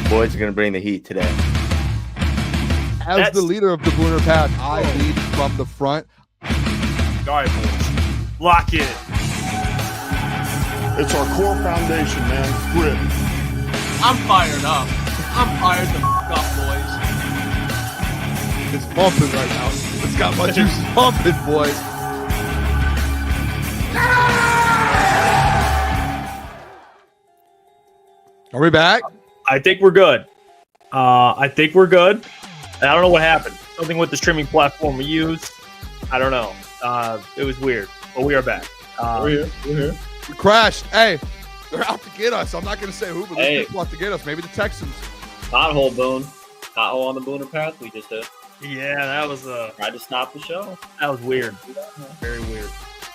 Boys are going to bring the heat today. As the leader of the Booner Pack, I lead from the front. All right, boys. Lock in. It's our core foundation, man. Grit. I'm fired up. I'm fired the f*** up, boys. It's pumping right now. It's got my juices pumping, boys. Are we back? I think we're good. I don't know what happened. Something with the streaming platform we use. I don't know. It was weird, but we are back. We're here. We crashed. Hey, they're out to get us. I'm not going to say who, but these people out to get us. Maybe the Texans. Pothole, Boone. Pothole on the Booner path we just hit. Yeah, that was tried to stop the show. That was weird. Very weird.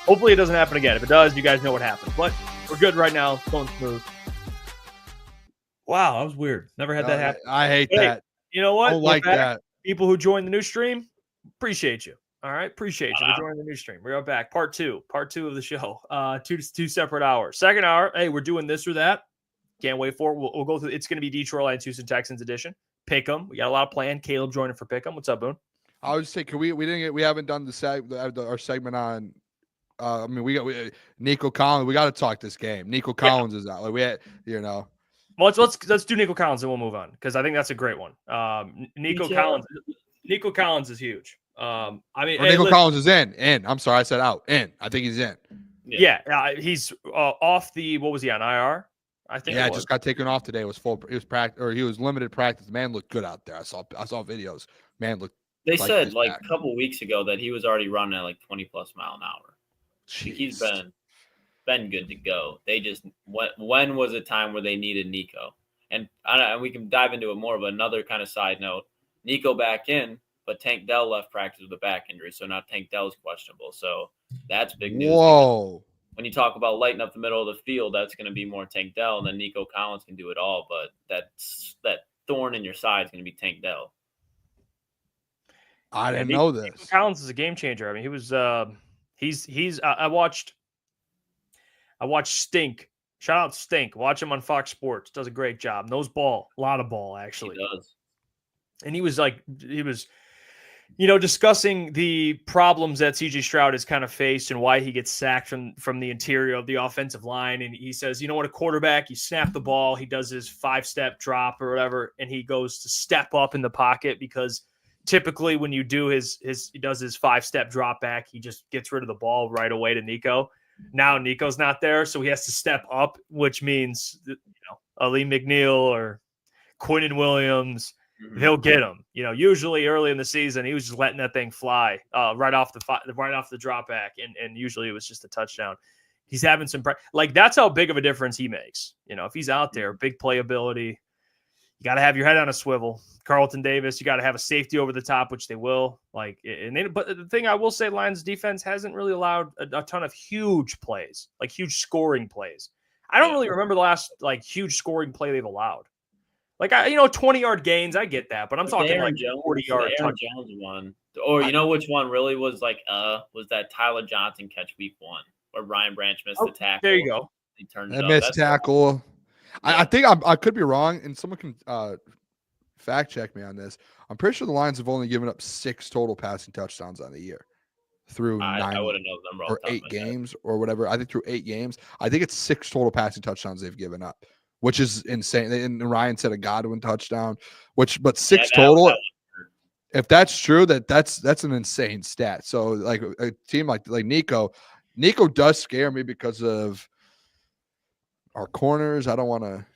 Hopefully it doesn't happen again. If it does, you guys know what happened. But we're good right now. It's going smooth. Wow, that was weird. Never had that happen. I hate that. You know what? I don't like that. People who joined the new stream, appreciate you. All right, appreciate you for joining the new stream. We're back. Part two of the show. Two separate hours. Second hour, hey, we're doing this or that. Can't wait for it. We'll go through. It's going to be Detroit Lions Houston Texans edition. Pick'em. We got a lot of planned. Caleb joining for Pick'em. What's up, Boone? I would say, we haven't done our segment on. We Nico Collins. We got to talk this game. Nico Collins is out. Like we had, Well, let's do Nico Collins and we'll move on because I think that's a great one. Nico Collins is huge. Nico Collins is in. I'm sorry, I said out. In. I think he's in. Yeah, he's off the. What was he on IR? I think. Yeah, just got taken off today. It was full. He was practice or he was limited practice. The man looked good out there. I saw videos. Man looked. They said a couple weeks ago that he was already running at like 20+ mile an hour. Jeez. He's been good to go. They just when was a time where they needed Nico? And we can dive into it more. But another kind of side note: Nico back in, but Tank Dell left practice with a back injury, so now Tank Dell's questionable. So that's big news. Whoa! When you talk about lighting up the middle of the field, that's going to be more Tank Dell, and then Nico Collins can do it all. But that thorn in your side is going to be Tank Dell. I didn't know this. Nico Collins is a game changer. I mean, he was. I watched Stink. Shout out Stink. Watch him on Fox Sports. Does a great job. Knows ball. A lot of ball, actually. He does. And he was discussing the problems that CJ Stroud has kind of faced and why he gets sacked from the interior of the offensive line. And he says, you know what, a quarterback, you snap the ball, he does his 5-step drop or whatever, and he goes to step up in the pocket because typically when you do he does his 5-step drop back, he just gets rid of the ball right away to Nico. Now Nico's not there, so he has to step up, which means Ali McNeil or Quinnen Williams, they'll get him. Usually early in the season, he was just letting that thing fly right off the drop back, and usually it was just a touchdown. He's having some that's how big of a difference he makes. If he's out there, big playability. You got to have your head on a swivel. Carlton Davis, you got to have a safety over the top, which they will. But the thing I will say, Lions defense hasn't really allowed a ton of huge plays, like huge scoring plays. I don't really remember the last huge scoring play they've allowed. 20-yard gains, I get that, but I'm talking 40-yard touchdown. Jones one, or which one really was was that Tyler Johnson catch week 1 where Ryan Branch missed the tackle. There you go. He turned it up. Missed tackle. I think I could be wrong, and someone can fact check me on this. I'm pretty sure the Lions have only given up 6 total passing touchdowns on the year through 9 I wouldn't know the number or 8 games or whatever. I think through 8 games, I think it's 6 total passing touchdowns they've given up, which is insane. And Ryan said a Godwin touchdown, but 6 total. If that's true, that's an insane stat. So a team like Nico does scare me because of our corners. I don't want to,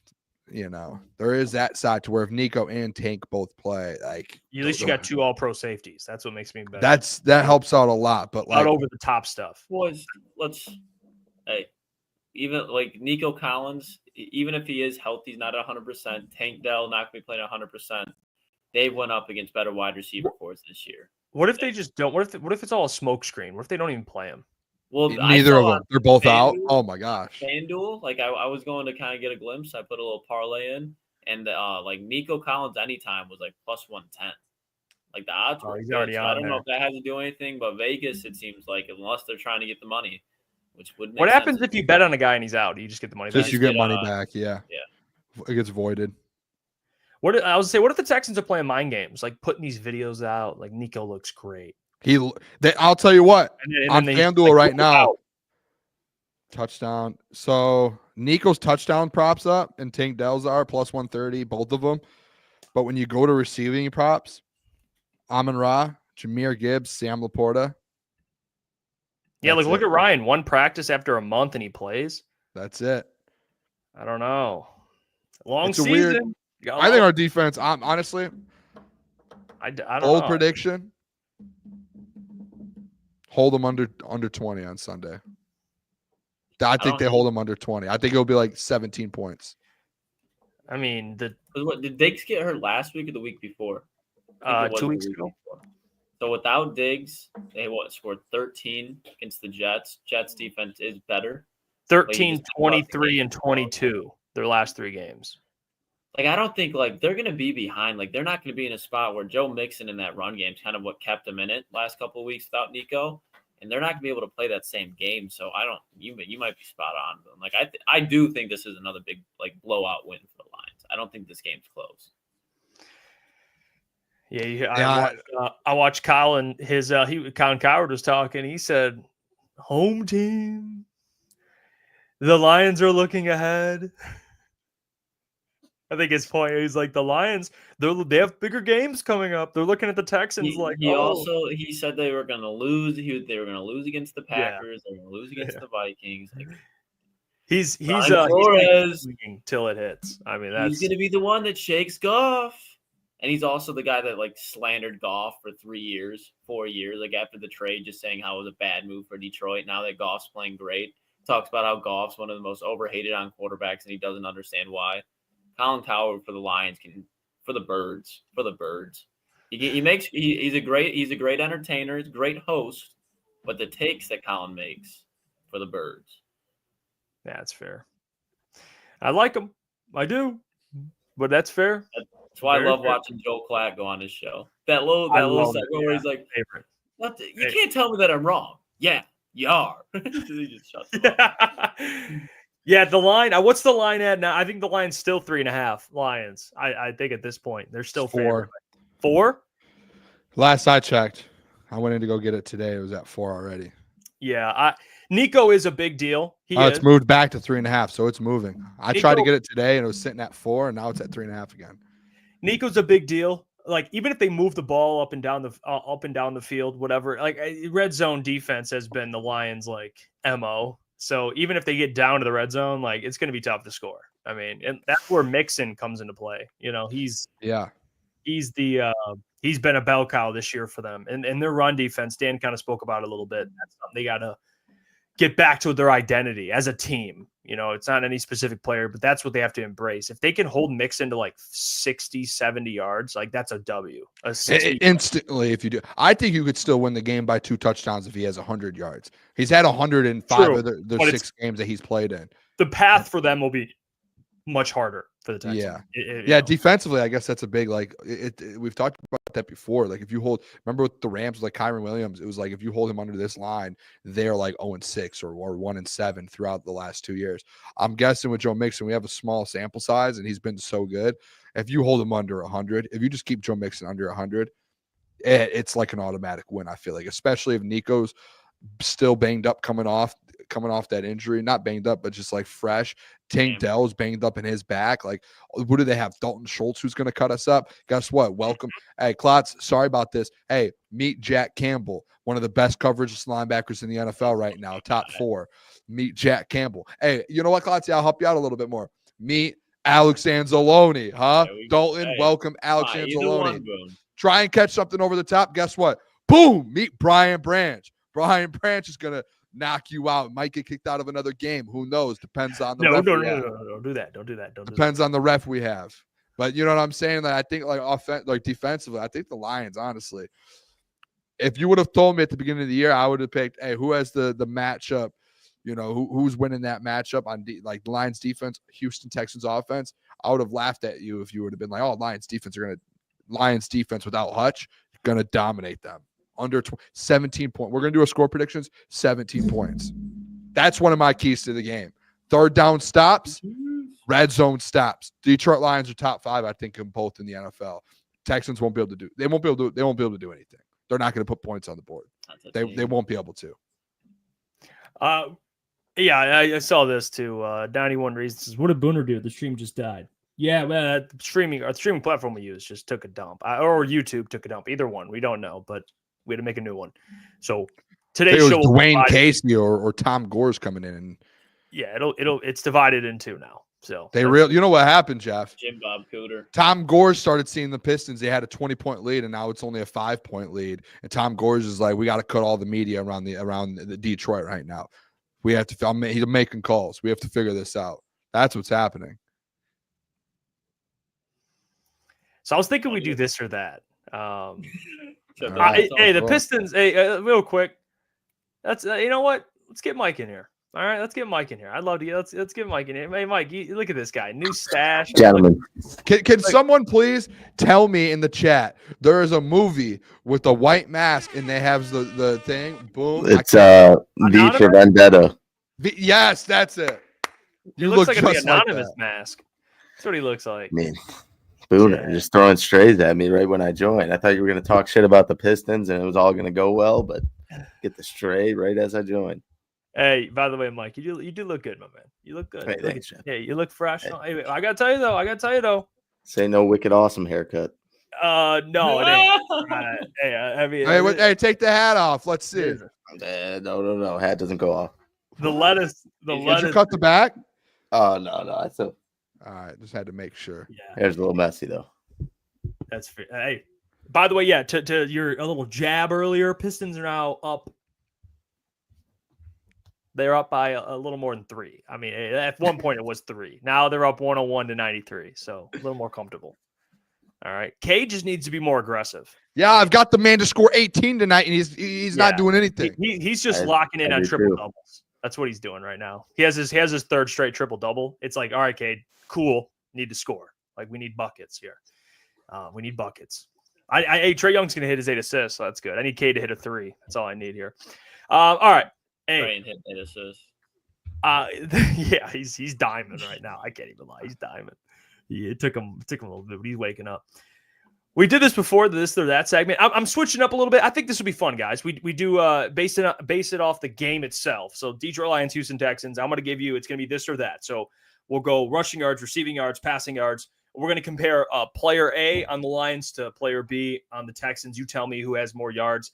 there is that side to where if Nico and Tank both play, at least you got 2 all-pro safeties. That's what makes me better. That helps out a lot, but not over the top stuff. Boys, even Nico Collins, even if he is healthy, he's not 100%. Tank Dell not going to be playing 100%. They went up against better wide receiver cores this year. What if they just don't? What if it's all a smoke screen? What if they don't even play him? Well, neither of them. They're both out. Oh my gosh. FanDuel, I was going to kind of get a glimpse. I put a little parlay in, and Nico Collins anytime was +110. The odds were he's good, already so on I don't there. know if that has to do anything, but Vegas, it seems like unless they're trying to get the money, which would make What happens sense. if you bet on a guy and he's out? You just get the money back? Just you get money back. Yeah. It gets voided. What if the Texans are playing mind games, like putting these videos out, like Nico looks great. I'll tell you what, And on then FanDuel right now, out. touchdown. So Nico's touchdown props up and Tank Dell's are plus 130, both of them. But when you go to receiving props, Amon-Ra, Jahmyr Gibbs, Sam Laporta. Yeah, like look at Ryan. One practice after a month and he plays. That's it. I don't know. Long It's a season. I think our defense, honestly, I don't bold know. prediction, hold them under 20 on Sunday. I think they hold them under 20. I think it'll be like 17 points. I mean, Did Diggs get hurt last week or the week before? 2 weeks ago. So without Diggs, they scored 13 against the Jets. Jets defense is better. 13, 23, and 22, their last 3 games. Like, I don't think, like, they're going to be behind. Like, they're not going to be in a spot where Joe Mixon in that run game is kind of what kept them in it last couple of weeks without Nico. And they're not going to be able to play that same game. So, you might be spot on. Like, I do think this is another big, like, blowout win for the Lions. I don't think this game's close. Yeah, I watched Kyle and Colin Coward was talking. He said, home team, the Lions are looking ahead. I think his point is like the Lions, they have bigger games coming up. They're looking at the Texans He said they were going to lose. They were going to lose against the Packers. They were going to lose against the Vikings. Like, he's Flores, till it hits. I mean, he's going to be the one that shakes Goff. And he's also the guy that like slandered Goff for 4 years, like after the trade, just saying how it was a bad move for Detroit. Now that Goff's playing great, talks about how Goff's one of the most overhated on quarterbacks, and he doesn't understand why. Colin Coward for the Lions for the birds. He's a great entertainer, he's a great host, but the takes that Colin makes for the birds. Yeah, that's fair. I like him. I do. But that's fair. That's why I love watching Joe Klatt go on his show. That little segment where he's like, "What? You can't tell me that I'm wrong." Yeah, you are. He just shuts up. Yeah, the line. What's the line at now? I think the line's still 3.5 Lions. I think at this point they're still 4. 4? Last I checked, I went in to go get it today. It was at 4 already. Yeah, Nico is a big deal. It's moved back to 3.5, so it's moving. I tried to get it today, and it was sitting at 4, and now it's at 3.5 again. Nico's a big deal. Like even if they move the ball up and down the field, whatever. Like red zone defense has been the Lions' like MO. So even if they get down to the red zone, like it's going to be tough to score. I mean, and that's where Mixon comes into play. You know, he's been a bell cow this year for them, and their run defense. Dan kind of spoke about it a little bit. That's something they got to get back to their identity as a team. You know, it's not any specific player, but that's what they have to embrace. If they can hold Mixon to like 60, 70 yards, like that's a W. Instantly, if you do. I think you could still win the game by 2 touchdowns if he has 100 yards. He's had 105 of the 6 games that he's played in. The path for them will be much harder for the Texans. Yeah. Defensively, I guess that's a big, like, we've talked about that before. Like, if you remember with the Rams, like Kyron Williams, it was like if you hold him under this line, they're like 0-6 or 1-7 throughout the last 2 years. I'm guessing with Joe Mixon, we have a small sample size, and he's been so good. If you hold him under 100, if you just keep Joe Mixon under 100, it's like an automatic win, I feel like, especially if Nico's still banged up coming off that injury, not banged up, but just like fresh. Tank Dell's banged up in his back. Like, what do they have? Dalton Schultz, who's going to cut us up. Guess what? Welcome. Hey, Klotz, sorry about this. Hey, meet Jack Campbell, one of the best coverage linebackers in the NFL right now, top 4. Meet Jack Campbell. Hey, you know what, Klotz? I'll help you out a little bit more. Meet Alex Anzalone, huh? Dalton, welcome Alex Anzalone. Try and catch something over the top. Guess what? Boom! Meet Brian Branch. Brian Branch is going to knock you out. Might get kicked out of another game. Who knows? Depends on the ref. No, don't do that. Don't do that. Depends on the ref we have. But you know what I'm saying? Like, I think like defensively, I think the Lions, honestly, if you would have told me at the beginning of the year, I would have picked, hey, who has the matchup? You know, who's winning that matchup on like Lions defense, Houston Texans offense? I would have laughed at you if you would have been like, oh, Lions defense without Hutch, going to dominate them. Under 17 points. We're going to do a score predictions, 17 points. That's one of my keys to the game. Third down stops, red zone stops. Detroit Lions are top 5, I think, in both in the NFL. Texans won't be able to do. They won't be able to do anything. They're not going to put points on the board. They won't be able to. Yeah, I saw this too. 91 Reasons says, "What did Booner do? The stream just died." Yeah, well, the streaming platform we use just took a dump, or YouTube took a dump. Either one, we don't know, but we had to make a new one. So today's show, Dwayne Casey or Tom Gore's coming in, and yeah, it's divided in two now. So you know what happened, Jeff? Jim Bob Cooter. Tom Gore started seeing the Pistons. They had a 20-point lead, and now it's only a 5-point lead. And Tom Gore's is like, we got to cut all the media around the Detroit right now. We have to. He's making calls. We have to figure this out. That's what's happening. So I was thinking we do this or that. Right. Hey, the Pistons. Hey, real quick. That's you know what? Let's get Mike in here. All right, let's get Mike in here. I'd love to. Let's get Mike in here. Hey, Mike, look at this guy. New stash. Gentlemen. Can someone please tell me in the chat? There is a movie with a white mask and they have the thing. Boom. It's V for Vendetta. Yes, that's it. He looks like an anonymous mask. That's what he looks like. I mean, Booner just throwing strays at me right when I joined. I thought you were going to talk shit about the Pistons and it was all going to go well, but get the stray right as I joined. Hey, by the way, Mike, you do look good, my man. You look good. Hey, thanks, Jeff. Yeah, you look fresh. Hey, I gotta tell you though. Say no wicked awesome haircut. No, it ain't. Hey, take the hat off. Let's see. No. Hat doesn't go off. The lettuce. Did you cut the back? Oh no. I still. All right, just had to make sure. Yeah, hair's a little messy though. That's fair. Hey, by the way, yeah. To your a little jab earlier, Pistons are now up. They're up by a little more than 3. I mean, at one point it was 3. Now they're up 101-93, so a little more comfortable. All right, K just needs to be more aggressive. Yeah, I've got the man to score 18 tonight, and he's not doing anything. He's just locking in on triple doubles. That's what he's doing right now. He has his third straight triple double. It's like, all right, Cade, cool. Need to score. Like we need buckets here. We need buckets. Trae Young's gonna hit his 8 assists, so that's good. I need Cade to hit a 3. That's all I need here. All right. Hey. Hit 8 assists. Yeah, he's diamond right now. I can't even lie. He's diamond. It took him a little bit, but he's waking up. We did this before, this or that segment. I'm switching up a little bit. I think this will be fun, guys. We do base it off the game itself. So Detroit Lions, Houston Texans. I'm going to give you, it's going to be this or that. So we'll go rushing yards, receiving yards, passing yards. We're going to compare player A on the Lions to player B on the Texans. You tell me who has more yards.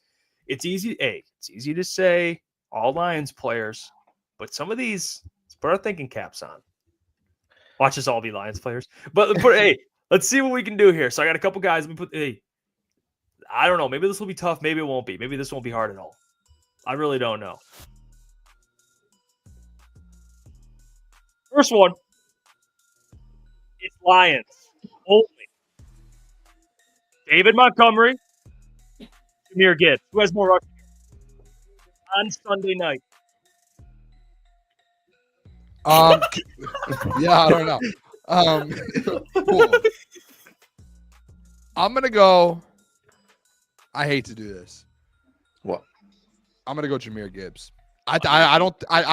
It's easy. It's easy to say all Lions players, but some of these, let's put our thinking caps on. Watch us all be Lions players. But hey, let's see what we can do here. So I got a couple guys. I don't know. Maybe this will be tough. Maybe it won't be. Maybe this won't be hard at all. I really don't know. First one. It's Lions. Only. David Montgomery. Jahmyr Gibbs. Who has more rushing on Sunday night? Yeah, I don't know. Cool. I'm gonna go. I hate to do this. What? I'm gonna go Jahmyr Gibbs. I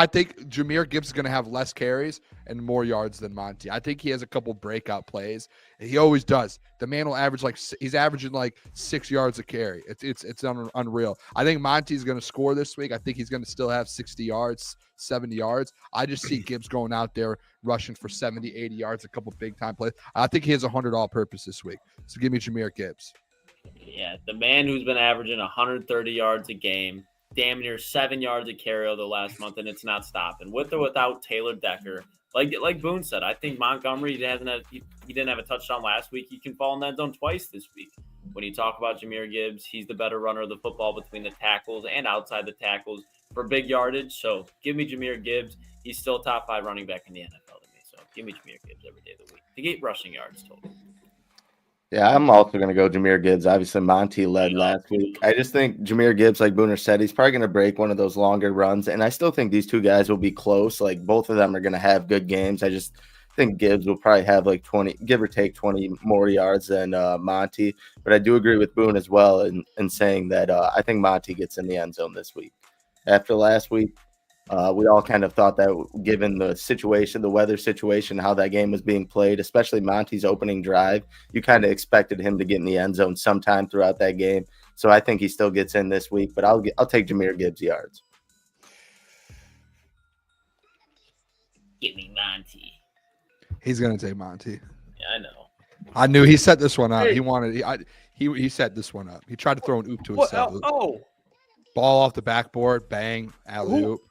think Jahmyr Gibbs is gonna have less carries and more yards than Monty. I think he has a couple breakout plays. He always does. The man will average he's averaging 6 yards a carry. It's unreal. I think Monty's gonna score this week. I think he's gonna still have 60 yards, 70 yards. I just see Gibbs going out there rushing for 70, 80 yards, a couple big time plays. I think he has 100 all-purpose this week. So give me Jahmyr Gibbs. Yeah, the man who's been averaging 130 yards a game, damn near 7 yards a carry over the last month, and it's not stopping. With or without Taylor Decker, like Boone said, I think Montgomery he didn't have a touchdown last week. He can fall in that zone twice this week. When you talk about Jahmyr Gibbs, he's the better runner of the football between the tackles and outside the tackles for big yardage. So give me Jahmyr Gibbs. He's still top 5 running back in the NFL to me. So give me Jahmyr Gibbs every day of the week to get rushing yards total. Yeah, I'm also going to go Jahmyr Gibbs. Obviously, Monty led last week. I just think Jahmyr Gibbs, like Booner said, he's probably going to break one of those longer runs. And I still think these two guys will be close. Like, both of them are going to have good games. I just think Gibbs will probably have 20, give or take 20 more yards than Monty. But I do agree with Boone as well in saying that I think Monty gets in the end zone this week. After last week, We all kind of thought that given the situation, the weather situation, how that game was being played, especially Monty's opening drive, you kind of expected him to get in the end zone sometime throughout that game. So I think he still gets in this week, but I'll take Jahmyr Gibbs yards. Give me Monty. He's gonna take Monty. Yeah, I know. I knew he set this one up. Hey. He set this one up. He tried to throw an oop to himself. Oh, Ball off the backboard, bang, alley oop.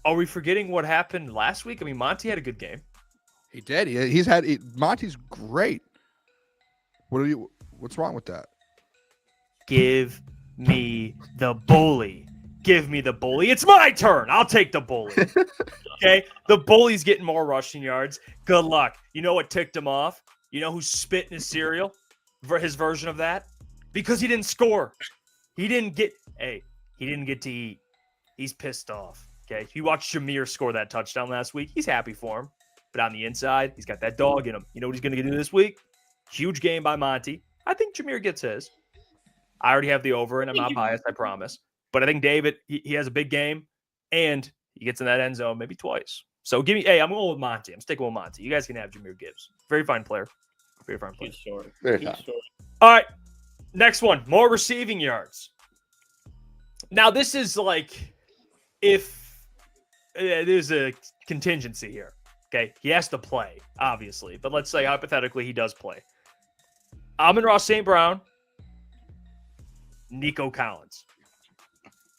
are we forgetting what happened last week? I mean, Monty had a good game. He did. Monty's great. What's wrong with that? Give me the bully. Give me the bully. It's my turn. I'll take the bully. Okay? The bully's getting more rushing yards. Good luck. You know what ticked him off? You know who spit in his cereal? For his version of that? Because he didn't score. He didn't get to eat. He's pissed off. Okay? You watched Jahmyr score that touchdown last week. He's happy for him. But on the inside, he's got that dog in him. You know what he's going to do this week? Huge game by Monty. I think Jahmyr gets his. I already have the over, and I'm not biased, I promise. But I think David, he has a big game, and he gets in that end zone maybe twice. So I'm going with Monty. I'm sticking with Monty. You guys can have Jahmyr Gibbs. Very fine player. Very fine player. He's short. Very He's fine. short. All right. Next one. More receiving yards. Now, this is like if there's a contingency here. Okay. He has to play, obviously. But let's say hypothetically he does play. Amon-Ra St. Brown, Nico Collins,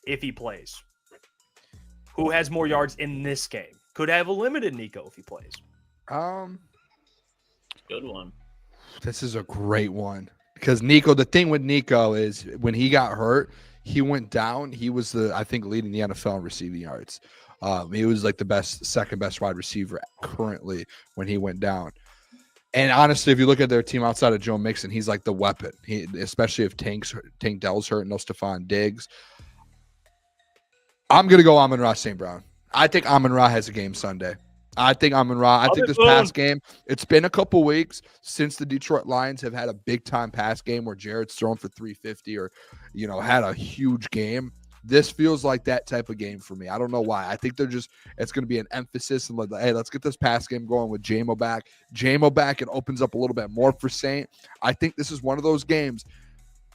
if he plays. Who has more yards in this game? Could have a limited Nico if he plays. Good one. This is a great one because Nico. The thing with Nico is when he got hurt, he went down. He was I think leading the NFL in receiving yards. He was like the second best wide receiver currently when he went down. And honestly, if you look at their team outside of Joe Mixon, he's like the weapon. Especially if Tank Dell's hurt, no Stephon Diggs. I'm gonna go Amon-Ra St. Brown. I think Amon-Ra has a game Sunday. I think this past game, it's been a couple weeks since the Detroit Lions have had a big time pass game where Jared's thrown for 350 or, had a huge game. This feels like that type of game for me. I don't know why. I think it's going to be an emphasis and hey, let's get this pass game going with JMO back. JMO back, it opens up a little bit more for Saint. I think this is one of those games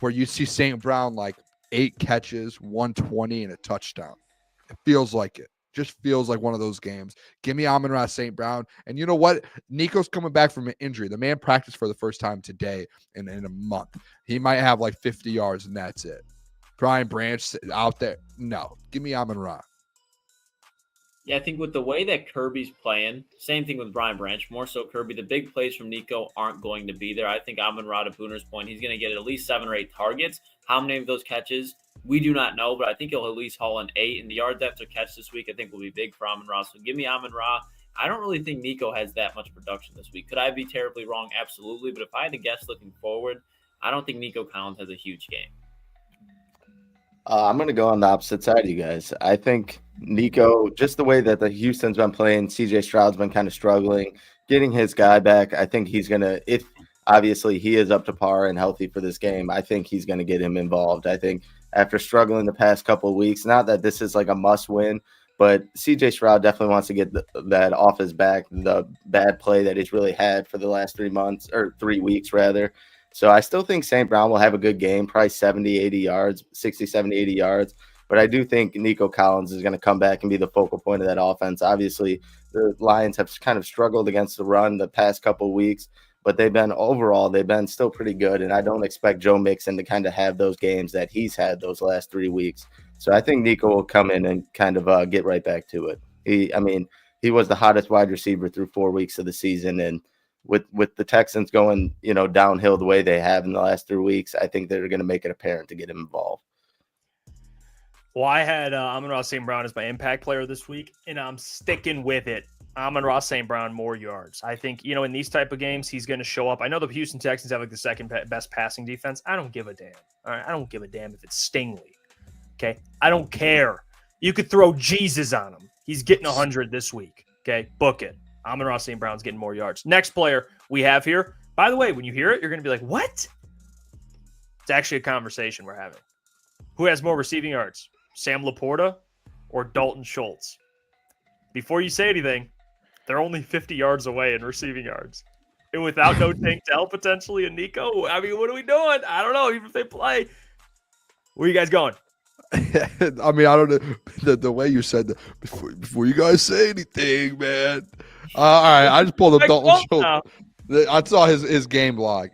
where you see St. Brown like 8 catches, 120 and a touchdown. It feels like it. Just feels like one of those games. Give me Amon-Ra St. Brown. And you know what? Nico's coming back from an injury. The man practiced for the first time today in a month. He might have like 50 yards and that's it. Brian Branch out there. No. Give me Amon-Ra. Yeah, I think with the way that Kirby's playing, same thing with Brian Branch, more so Kirby, the big plays from Nico aren't going to be there. I think Amon-Ra, to Booner's point, he's going to get at least 7 or 8 targets. How many of those catches? We do not know, but I think he'll at least haul in 8. And the yards after catch this week, I think, will be big for Amon-Ra. So give me Amon-Ra. I don't really think Nico has that much production this week. Could I be terribly wrong? Absolutely. But if I had to guess looking forward, I don't think Nico Collins has a huge game. I'm going to go on the opposite side of you guys. I think Nico, just the way that the Houston's been playing, CJ Stroud's been kind of struggling, getting his guy back. I think he's going to, if obviously he is up to par and healthy for this game, I think he's going to get him involved. I think after struggling the past couple of weeks, not that this is like a must win, but CJ Stroud definitely wants to get that off his back, the bad play that he's really had for the last 3 months or 3 weeks rather. So I still think St. Brown will have a good game, probably 70, 80 yards, 60, 70, 80 yards. But I do think Nico Collins is going to come back and be the focal point of that offense. Obviously, the Lions have kind of struggled against the run the past couple of weeks, but they've been still pretty good. And I don't expect Joe Mixon to kind of have those games that he's had those last 3 weeks. So I think Nico will come in and kind of get right back to it. He was the hottest wide receiver through 4 weeks of the season. And with the Texans going, downhill the way they have in the last 3 weeks, I think they're going to make it apparent to get him involved. Well, I had Amon-Ra St. Brown as my impact player this week, and I'm sticking with it. Amon-Ra St. Brown, more yards. I think, in these type of games, he's going to show up. I know the Houston Texans have like the second best passing defense. I don't give a damn. All right, I don't give a damn if it's Stingley. Okay, I don't care. You could throw Jesus on him. He's getting 100 this week. Okay, book it. Amon-Ra St. Brown's getting more yards. Next player we have here. By the way, when you hear it, you're going to be like, what? It's actually a conversation we're having. Who has more receiving yards? Sam Laporta or Dalton Schultz? Before you say anything, they're only 50 yards away in receiving yards. And without no Tank Dell potentially and Nico, I mean, what are we doing? I don't know. Even if they play, where are you guys going? I mean, I don't know the way you said that before you guys say anything, man. All right, I just pulled up Dalton Schultz. I saw his game log.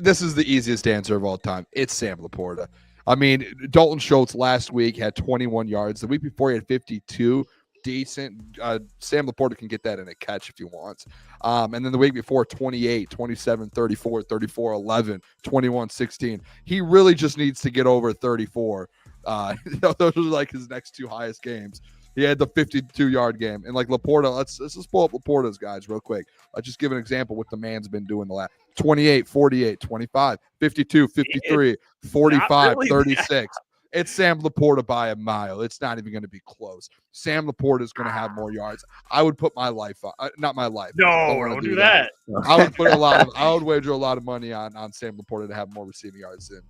This is the easiest answer of all time. It's Sam Laporta. I mean, Dalton Schultz last week had 21 yards. The week before he had 52. Decent. Sam Laporta can get that in a catch if he wants. And then the week before, 28, 27, 34, 34, 11, 21, 16. He really just needs to get over 34. Those are like his next two highest games. He had the 52-yard game. And like Laporta, let's just pull up Laporta's guys real quick. I'll just give an example what the man's been doing the last 28, 48, 25, 52, 53, 45, really 36. It's Sam Laporta by a mile. It's not even going to be close. Sam Laporta is going to have more yards. I would put my life on, not my life. No, don't do that. I would put I would wager a lot of money on Sam Laporta to have more receiving yards than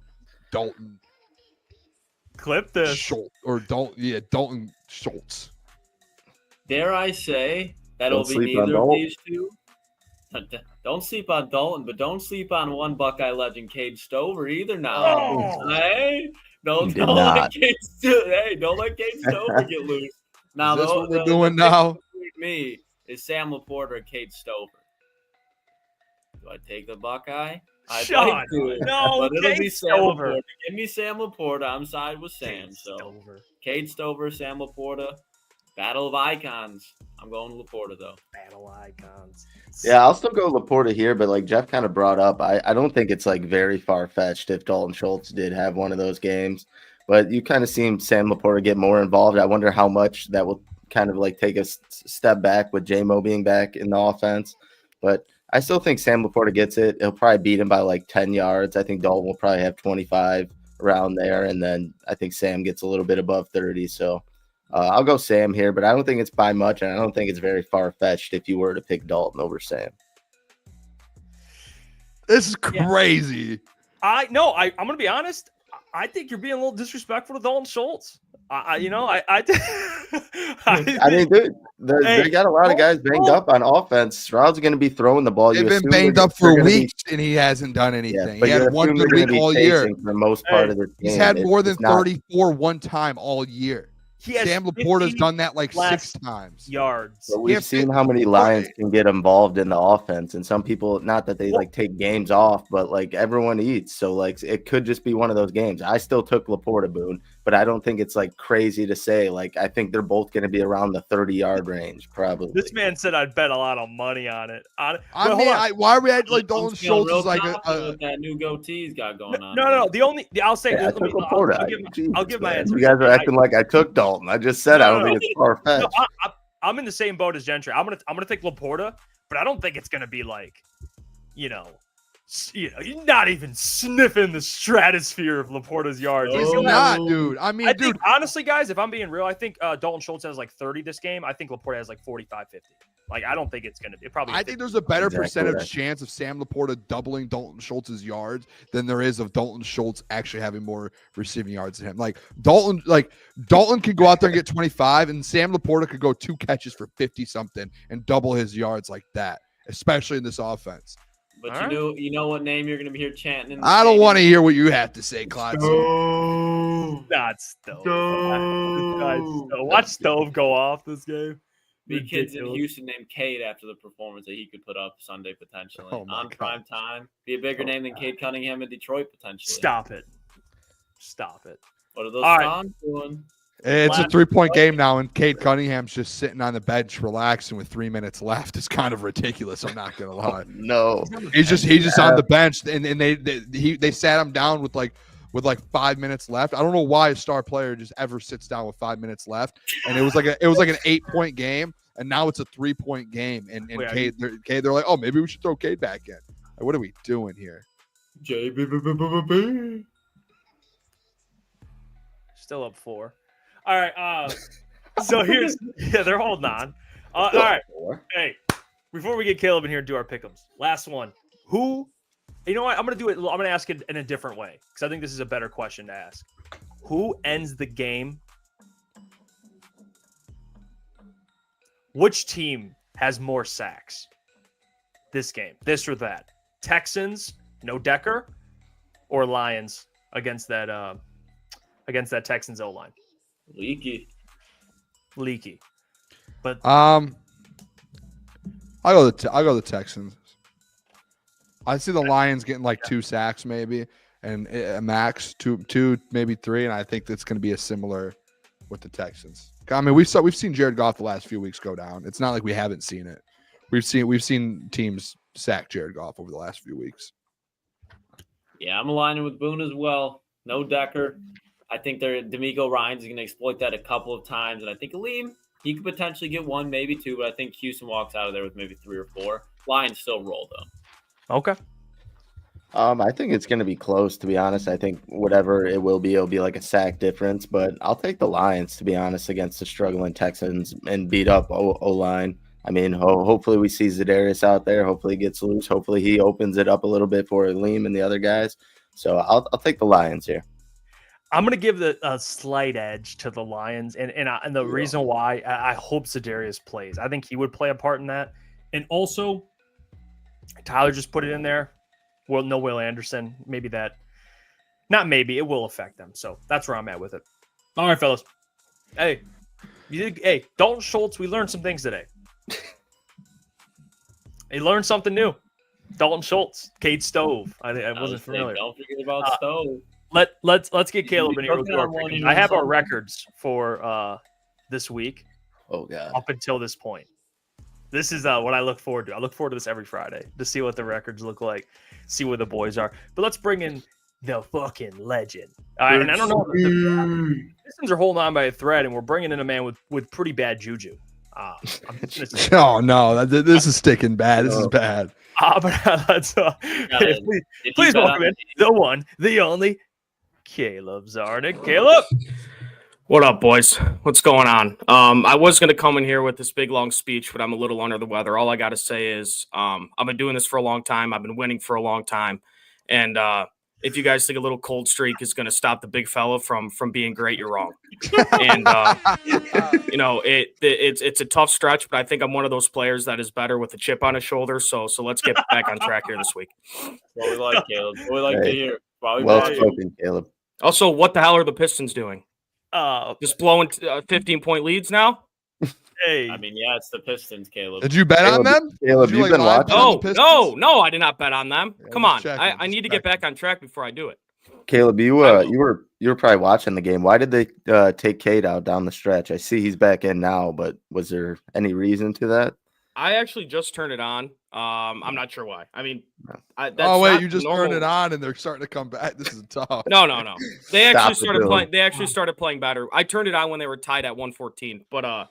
Dalton. Clip this. Dalton Schultz. Dare I say that'll be neither of these two? Don't sleep on Dalton, but don't sleep on one Buckeye legend, Cade Stover, either now. Oh. Hey, don't let Cade Stover get loose. Now, that's what we're doing now. Me is Sam Laporta or Cade Stover. Do I take the Buckeye? I'd like to, but it'll be Sam Laporta. Give me Sam Laporta. I'm side with Sam. Cade Stover, Sam Laporta. Battle of icons. I'm going Laporta, though. Battle icons. Yeah, I'll still go Laporta here, but like Jeff kind of brought up, I don't think it's like very far-fetched if Dalton Schultz did have one of those games. But you kind of seen Sam Laporta get more involved. I wonder how much that will kind of like take a step back with J-Mo being back in the offense. But I still think Sam Laporta gets it. He'll probably beat him by like 10 yards. I think Dalton will probably have 25 around there. And then I think Sam gets a little bit above 30. So I'll go Sam here, but I don't think it's by much. And I don't think it's very far-fetched if you were to pick Dalton over Sam. This is crazy. I'm going to be honest. I think you're being a little disrespectful to Dalton Schultz. I mean, dude, they got a lot of guys banged up on offense. Stroud's going to be throwing the ball. They've been banged up for weeks, and he hasn't done anything. He had one good week all year. For the most part of this game. He's had more than 34 one time all year. Sam Laporta's done that like 6 times. Yards. But we've seen how many Lions can get involved in the offense, and some people, not that they like take games off, but like everyone eats. So like it could just be one of those games. I still took Laporta, Boone, but I don't think it's like crazy to say. Like I think they're both going to be around the 30-yard range, probably. This man said I'd bet a lot of money on it. Why are we at like Dalton Schultz is like that new goatee he's got going on? No. I'll say I'll give my answer. You guys are acting like I took Dalton. I just said I don't think it's far fetched. I'm in the same boat as Gentry. I'm gonna take Laporta, but I don't think it's gonna be like, you're not even sniffing the stratosphere of Laporta's yards. He's not, dude. I mean, think, honestly, guys, if I'm being real, I think Dalton Schultz has like 30 this game. I think Laporta has like 45, 50. Like, I don't think it's going to be. I think there's a better percentage chance of Sam Laporta doubling Dalton Schultz's yards than there is of Dalton Schultz actually having more receiving yards than him. Like Dalton could go out there and get 25, and Sam Laporta could go 2 catches for 50-something and double his yards like that, especially in this offense. But you know what name you're going to be here chanting? I don't want to hear what you have to say, Klotz. Not Stove. Watch Stove go off this game. Be kids in Houston named Cade after the performance that he could put up Sunday potentially on prime time. Be a bigger name than Cade Cunningham in Detroit potentially. Stop it. What are those songs doing? It's a 3-point game now, and Cade Cunningham's just sitting on the bench relaxing with 3 minutes left. It's kind of ridiculous. I'm not gonna lie. No, he's just on the bench, and they sat him down with like 5 minutes left. I don't know why a star player just ever sits down with 5 minutes left. And it was like an 8-point game, and now it's a 3-point game. And Cade, they're like, oh, maybe we should throw Cade back in. Like, what are we doing here? Still up 4. All right. So they're holding on. All right. Hey, before we get Caleb in here and do our pick'ems, last one. You know what? I'm going to ask it in a different way because I think this is a better question to ask. Who ends the game Which team has more sacks this game? This or that? Texans, no Decker, or Lions against that Texans O-line? Leaky. But I'll go the Texans. I see the Lions getting like 2 sacks maybe, and a max two maybe 3, and I think that's going to be a similar with the Texans. I mean, we've seen Jared Goff the last few weeks go down. It's not like we haven't seen it. We've seen teams sack Jared Goff over the last few weeks. Yeah, I'm aligning with Boone as well. No Decker. I think D'Amico Ryans is going to exploit that a couple of times, and I think Aleem, he could potentially get 1, maybe 2, but I think Houston walks out of there with maybe 3 or 4. Lions still roll though. okay. I think it's going to be close, to be honest. I think whatever it'll be like a sack difference, but I'll take the Lions, to be honest, against the struggling Texans and beat up O-line. I mean, hopefully we see Za'Darius out there. Hopefully he gets loose. Hopefully he opens it up a little bit for Aleem and the other guys. So I'll take the Lions here. I'm going to give a slight edge to the Lions, and the reason why I hope Za'Darius plays. I think he would play a part in that. And also, Tyler just put it in there. Well, no Will Anderson. Maybe that. Not maybe. It will affect them. So that's where I'm at with it. All right, fellas. Hey, Dalton Schultz, we learned some things today. He learned something new. Dalton Schultz, Cade Stove. I wasn't familiar. Don't forget about Stove. Let's get Caleb in here. I have our records for this week. Oh God! Up until this point, this is what I look forward to. I look forward to this every Friday to see what the records look like, see where the boys are. But let's bring in the fucking legend. And I don't know if the Pistons are holding on by a thread, and we're bringing in a man with pretty bad juju. Oh no, this is sticking bad. This is bad. But let's please welcome in the one, the only, Caleb Zarnick. Caleb, what up, boys? What's going on? I was going to come in here with this big long speech, but I'm a little under the weather. All I got to say is I've been doing this for a long time. I've been winning for a long time, and if you guys think a little cold streak is going to stop the big fella from being great, you're wrong. And it's a tough stretch, but I think I'm one of those players that is better with a chip on his shoulder. So let's get back on track here this week. What we like, Caleb. What we like to hear. Well spoken, Caleb. Also, what the hell are the Pistons doing? Just blowing 15-point leads now? Hey, I mean, yeah, it's the Pistons, Caleb. Did you bet on them? Caleb, you've been watching. No, I did not bet on them. Yeah, come on, I need to get back on track before I do it. Caleb, you were probably watching the game. Why did they take Cade out down the stretch? I see he's back in now, but was there any reason to that? I actually just turned it on. I'm not sure why. I mean, you just turned it on and they're starting to come back. This is tough. No. They actually started playing. They actually started playing better. I turned it on when they were tied at 114, but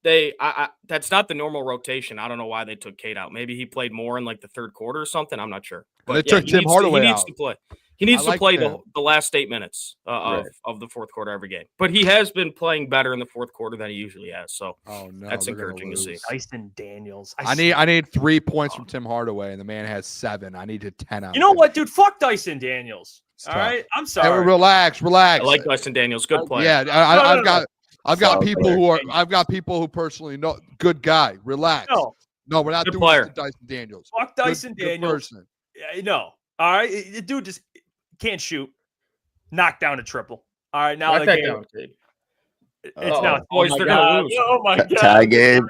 that's not the normal rotation. I don't know why they took Cade out. Maybe he played more in like the third quarter or something. I'm not sure. But they took Tim Hardaway out. He needs to play. He needs to play the last 8 minutes of the fourth quarter every game. But he has been playing better in the fourth quarter than he usually has. So that's encouraging to see. Dyson Daniels. I need 3 points from Tim Hardaway, and the man has 7. I need 10 out. You know what, dude? Fuck Dyson Daniels. All right, I'm sorry. Hey, relax. I like Dyson Daniels. Good player. Yeah, I've got people who personally know. Good guy. Relax. No, we're not doing this to Dyson Daniels. Fuck Dyson Daniels. Good person. Yeah, no. All right, the dude just can't shoot. Knock down a triple. All right, now the game. It's now. Boys, they're gonna lose. Oh my God! Tie game.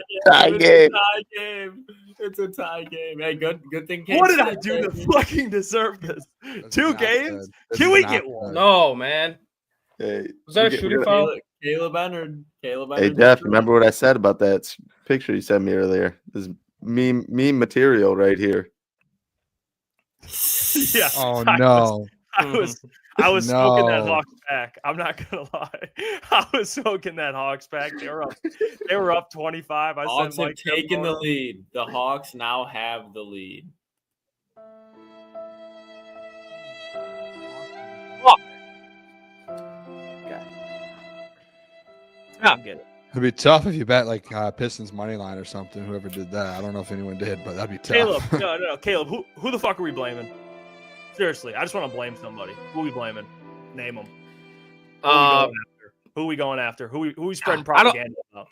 It's a tie game. Hey, good thing. What did I do to fucking deserve this? 2 games? Can we get one? No, man. Hey, was that a shooting foul? Caleb Ennard. Hey, Jeff, remember what I said about that picture you sent me earlier? This meme material right here. Yeah. Oh no. I was smoking that Hawks pack. I'm not gonna lie. I was smoking that Hawks pack. They were up 25. Hawks have taken the lead. The Hawks now have the lead. Yeah, I'm good. It'd be tough if you bet like Pistons money line or something. Whoever did that, I don't know if anyone did, but that'd be tough. Caleb, no, Caleb. Who the fuck are we blaming? Seriously, I just want to blame somebody. Who are we blaming? Name them. Who are we going after? Who are we spreading propaganda about?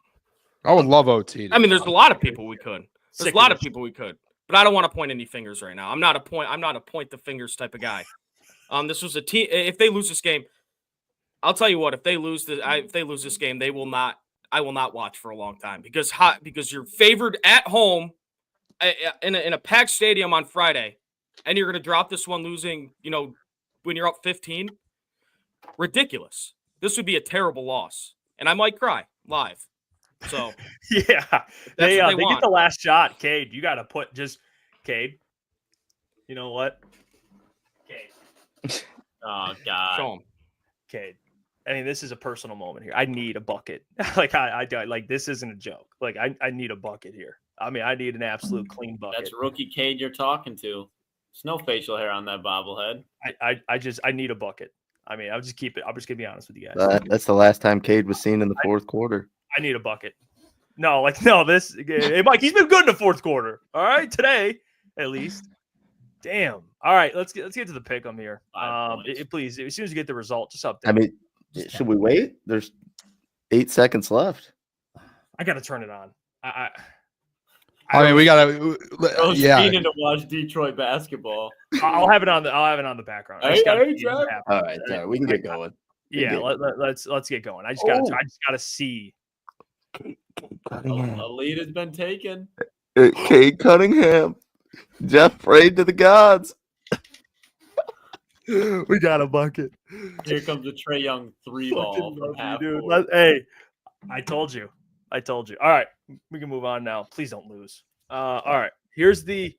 I would love OT. I mean, there's a lot of people we could. There's a lot of people we could. But I don't want to point any fingers right now. I'm not a point the fingers type of guy. This was a team. If they lose this game, I'll tell you what. If they lose this game, I will not watch for a long time because you're favored at home in a packed stadium on Friday, and you're going to drop this one losing. When you're up 15, ridiculous. This would be a terrible loss, and I might cry live. So yeah, they get the last shot. Cade, you got to put just Cade. You know what, Cade? Oh God, show 'em. Cade. I mean, this is a personal moment here. I need a bucket. Like this isn't a joke. Like I need a bucket here. I mean, I need an absolute clean bucket. That's rookie Cade you're talking to. There's no facial hair on that bobblehead. I need a bucket. I mean, I'll just keep it. I'm just gonna be honest with you guys. That's the last time Cade was seen in the fourth quarter. I need a bucket. No, hey, Mike, he's been good in the fourth quarter. All right, today at least. Damn. All right, let's get to the pick 'em here. Please, as soon as you get the result, just update. I mean, should we wait? There's 8 seconds left. I got to turn it on. I mean, we gotta. Yeah. Needing to watch Detroit basketball. I'll have it on the background. All right, we can get going. Yeah, let's get going. I just gotta see. A lead has been taken. Cade Cunningham, Jeff Iafrate to the gods. We got a bucket. Here comes a Trae Young 3-ball from half court. Hey, I told you. All right, we can move on now. Please don't lose. All right, here's the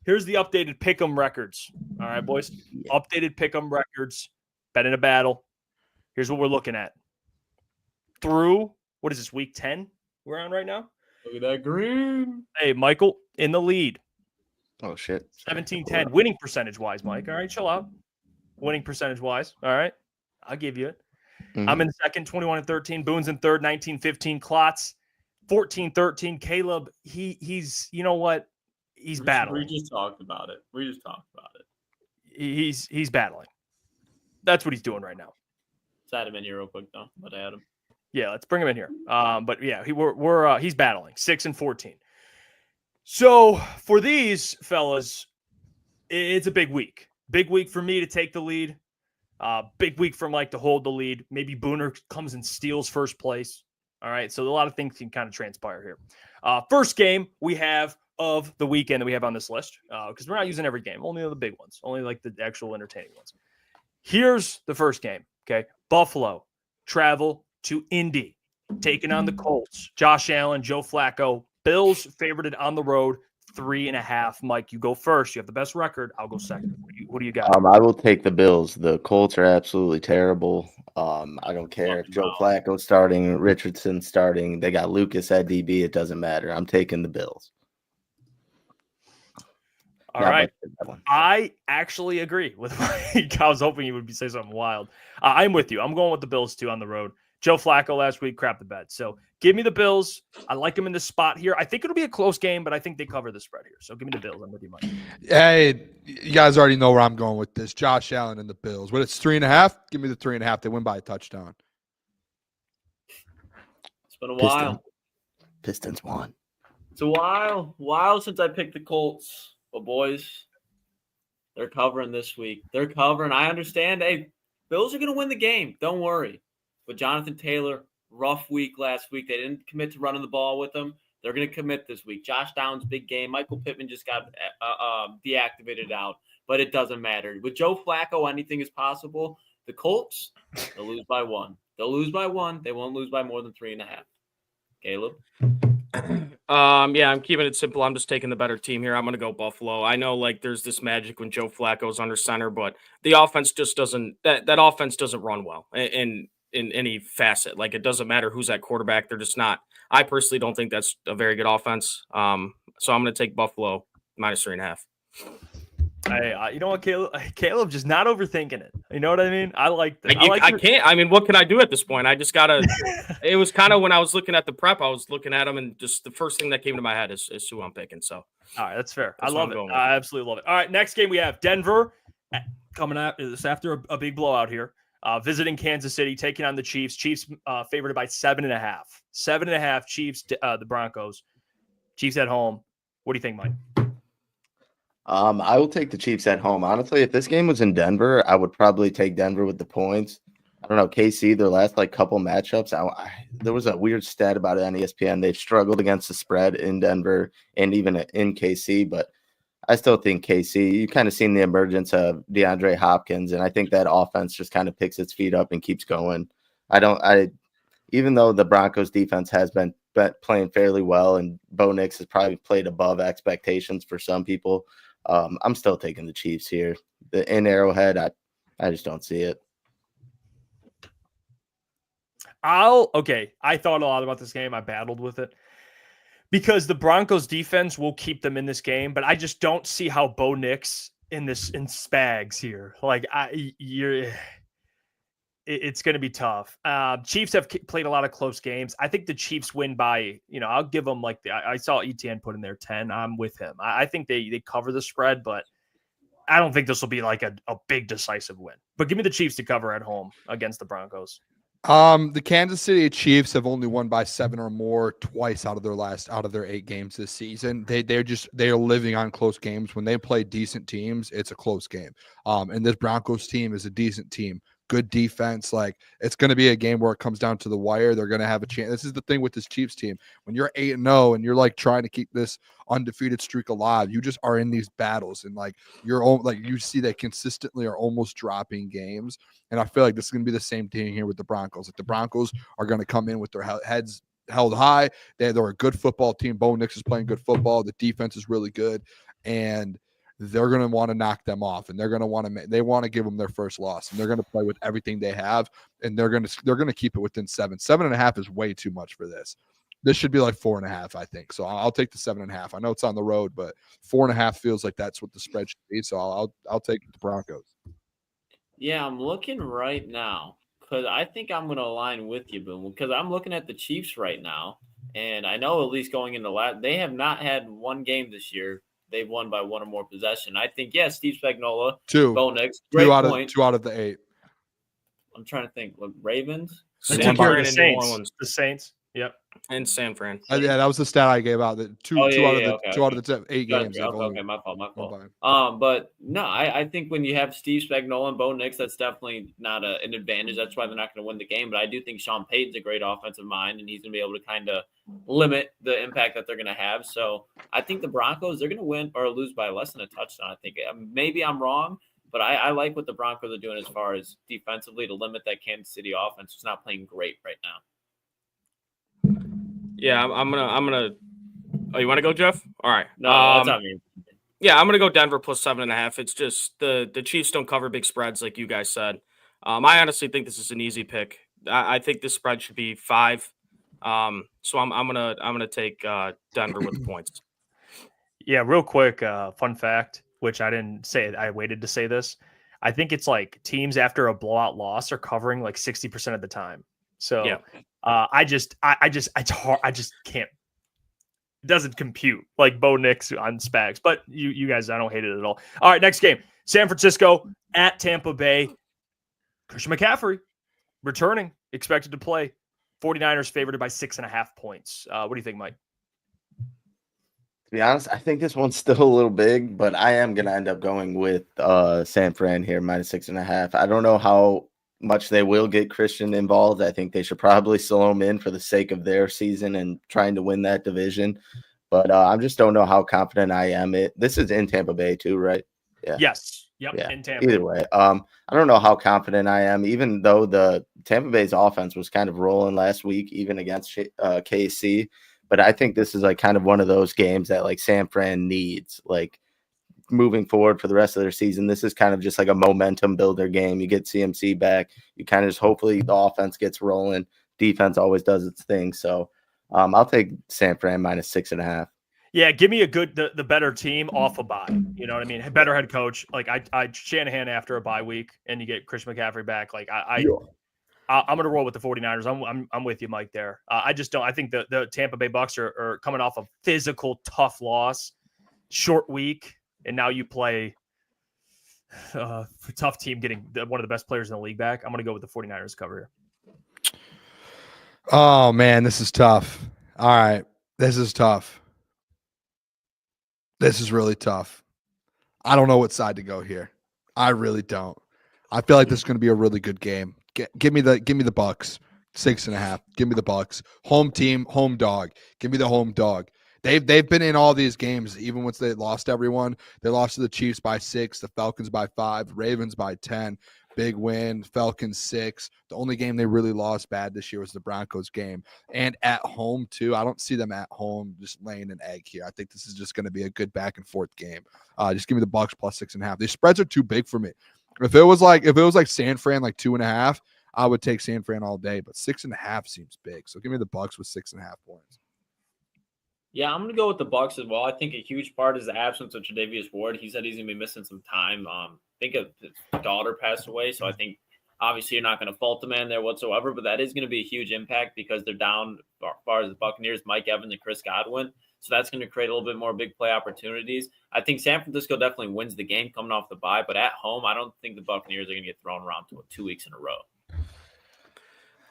updated pick'em records. All right, boys, updated pick'em records. Bet in a battle. Here's what we're looking at. Through what is this, week 10? We're on right now. Look at that green. Hey, Michael in the lead. Oh shit. 17-10 winning percentage wise, Mike. All right, chill out. Winning percentage wise. All right. I'll give you it. Mm-hmm. I'm in second, 21-13. Boone's in third, 19-15. Klotz, 14-13. Caleb, he's you know what? He's battling. We just talked about it. He's battling. That's what he's doing right now. Let's add him in here real quick though. Let's add him. Yeah, let's bring him in here. But yeah, he's battling 6-14. So for these fellas, it's a big week. Big week for me to take the lead. Big week for Mike to hold the lead. Maybe Booner comes and steals first place. All right, so a lot of things can kind of transpire here. First game we have of the weekend that we have on this list, because we're not using every game, only the big ones, only like the actual entertaining ones. Here's the first game. Okay, Buffalo travel to Indy, taking on the Colts. Josh Allen, Joe Flacco. Bills favorited on the road, 3.5. Mike, you go first. You have the best record. I'll go second. What do you got? I will take the Bills. The Colts are absolutely terrible. I don't care if Joe Flacco's starting, Richardson starting. They got Lucas at DB. It doesn't matter. I'm taking the Bills. All right. I actually agree with Mike. I was hoping you would say something wild. I'm with you. I'm going with the Bills too on the road. Joe Flacco last week, crap the bed. So give me the Bills. I like them in this spot here. I think it'll be a close game, but I think they cover the spread here. So give me the Bills. I'm with you, Mike. Hey, you guys already know where I'm going with this. Josh Allen and the Bills. But it's 3.5. Give me the 3.5. They win by a touchdown. It's been a while. Pistons won. It's a while since I picked the Colts. But boys, they're covering this week. They're covering. I understand. Hey, Bills are going to win the game. Don't worry. But Jonathan Taylor, rough week last week. They didn't commit to running the ball with him. They're going to commit this week. Josh Downs, big game. Michael Pittman just got deactivated out, but it doesn't matter. With Joe Flacco, anything is possible. The Colts, they'll lose by 1. They'll lose by 1. They won't lose by more than 3.5. Caleb? Yeah, I'm keeping it simple. I'm just taking the better team here. I'm going to go Buffalo. I know like there's this magic when Joe Flacco's under center, but the offense just doesn't – that offense doesn't run well. In any facet. Like, it doesn't matter who's at quarterback. They're just not. I personally don't think that's a very good offense. So I'm going to take Buffalo minus 3.5. Hey, you know what, Caleb just not overthinking it. You know what I mean? I like that. I can't. I mean, what can I do at this point? I just got to – it was kind of when I was looking at the prep, I was looking at them, and just the first thing that came to my head is who I'm picking. So, all right, that's fair. I love it. I absolutely love it. All right, next game we have Denver coming out. It's after a big blowout here. visiting Kansas City, taking on the Chiefs. Chiefs favored by 7.5. 7.5 Chiefs, the Broncos. Chiefs at home. What do you think, Mike? I will take the Chiefs at home. Honestly, if this game was in Denver, I would probably take Denver with the points. I don't know, KC, their last couple matchups, there was a weird stat about it on ESPN. They've struggled against the spread in Denver and even in KC, but I still think KC, you kind of seen the emergence of DeAndre Hopkins, and I think that offense just kind of picks its feet up and keeps going. Even though the Broncos defense has been playing fairly well and Bo Nix has probably played above expectations for some people, I'm still taking the Chiefs here. In Arrowhead, I just don't see it. I thought a lot about this game. I battled with it because the Broncos defense will keep them in this game, but I just don't see how Bo Nix in Spags here. It's going to be tough. Chiefs have played a lot of close games. I think the Chiefs win by, I'll give them I saw ETN put in there 10. I'm with him. I think they cover the spread, but I don't think this will be a big decisive win. But give me the Chiefs to cover at home against the Broncos. The Kansas City Chiefs have only won by 7 or more twice out of their 8 games this season. They are living on close games. When they play decent teams, it's a close game. And this Broncos team is a decent team. Good defense. It's going to be a game where it comes down to the wire. They're going to have a chance. This is the thing with this Chiefs team. When you're 8-0 and you're trying to keep this undefeated streak alive, you just are in these battles and you see they consistently are almost dropping games. And I feel like this is going to be the same thing here with the Broncos. The Broncos are going to come in with their heads held high. They're a good football team. Bo Nix is playing good football. The defense is really good, and they're going to want to knock them off, and they're going to want to give them their first loss, and they're going to play with everything they have, and they're going to keep it within 7. 7.5 is way too much for this. This should be 4.5, I think. So I'll take the 7.5. I know it's on the road, but 4.5 feels like that's what the spread should be. So I'll take the Broncos. Yeah, I'm looking right now because I think I'm going to align with you, Boone, because I'm looking at the Chiefs right now, and I know at least going into they have not had one game this year. They've won by 1 or more possession. I think, Steve Spagnuolo, 2. Bo Nix, great point. 2 out of the 8. I'm trying to think. Ravens? They took care of the Saints. Yep. And San Fran. Yeah, that was the stat I gave out. That two out of the 8 games. Okay, my fault. But no, I think when you have Steve Spagnuolo and Bo Nix, that's definitely not an advantage. That's why they're not going to win the game. But I do think Sean Payton's a great offensive mind, and he's going to be able to kind of limit the impact that they're going to have. So I think the Broncos, they're going to win or lose by less than a touchdown. I think maybe I'm wrong, but I like what the Broncos are doing as far as defensively to limit that Kansas City offense. It's not playing great right now. Yeah, I'm gonna. Oh, you want to go, Jeff? All right. No, that's not me. Yeah, I'm gonna go Denver plus 7.5. It's just the Chiefs don't cover big spreads like you guys said. I honestly think this is an easy pick. I think this spread should be 5. So I'm gonna take Denver with the points. Yeah, real quick, fun fact, which I didn't say. I waited to say this. I think it's teams after a blowout loss are covering 60% of the time. So yeah. I just it's hard. I just can't. It doesn't compute Bo Nix on Spags. But you guys, I don't hate it at all. All right, next game: San Francisco at Tampa Bay. Christian McCaffrey returning, expected to play. 49ers favored by 6.5 points. What do you think, Mike? To be honest, I think this one's still a little big, but I am going to end up going with San Fran here, minus 6.5. I don't know how much they will get Christian involved. I think they should probably slow him in for the sake of their season and trying to win that division. But I just don't know how confident I am. This is in Tampa Bay too, right? Yeah. Yes. Yep. Yeah. In Tampa. Either way, I don't know how confident I am, even though the Tampa Bay's offense was kind of rolling last week, even against KC. But I think this is kind of one of those games that San Fran needs, moving forward for the rest of their season. This is kind of just a momentum builder game. You get CMC back. You kind of just hopefully the offense gets rolling. Defense always does its thing. So I'll take San Fran minus 6.5. Yeah, give me the better team off a bye. You know what I mean? Better head coach. I Shanahan after a bye week, and you get Chris McCaffrey back. I'm going to roll with the 49ers. I'm with you, Mike, there. I just don't. I think the Tampa Bay Bucks are coming off a physical, tough loss, short week, and now you play tough team getting one of the best players in the league back. I'm going to go with the 49ers cover here. Oh, man, this is tough. All right. This is tough. This is really tough. I don't know what side to go here. I really don't. I feel like this is going to be a really good game. Give me the Bucks 6.5. Give me the Bucks. Home team, home dog. Give me the home dog. They've been in all these games, even once they lost everyone. They lost to the Chiefs by 6, the Falcons by 5, Ravens by 10. Big win, Falcons 6. The only game they really lost bad this year was the Broncos game. And at home, too. I don't see them at home just laying an egg here. I think this is just going to be a good back and forth game. Just give me the Bucks plus 6.5. These spreads are too big for me. If it was like San Fran, like 2.5, I would take San Fran all day. But 6.5 seems big. So give me the Bucks with 6.5 points. Yeah, I'm gonna go with the Bucks as well. I think a huge part is the absence of Tre'Davious Ward. He said he's gonna be missing some time. I think his daughter passed away, so I think obviously you're not gonna fault the man there whatsoever. But that is gonna be a huge impact because they're down as far as the Buccaneers, Mike Evans and Chris Godwin. So that's gonna create a little bit more big play opportunities. I think San Francisco definitely wins the game coming off the bye, but at home, I don't think the Buccaneers are gonna get thrown around to 2 weeks in a row.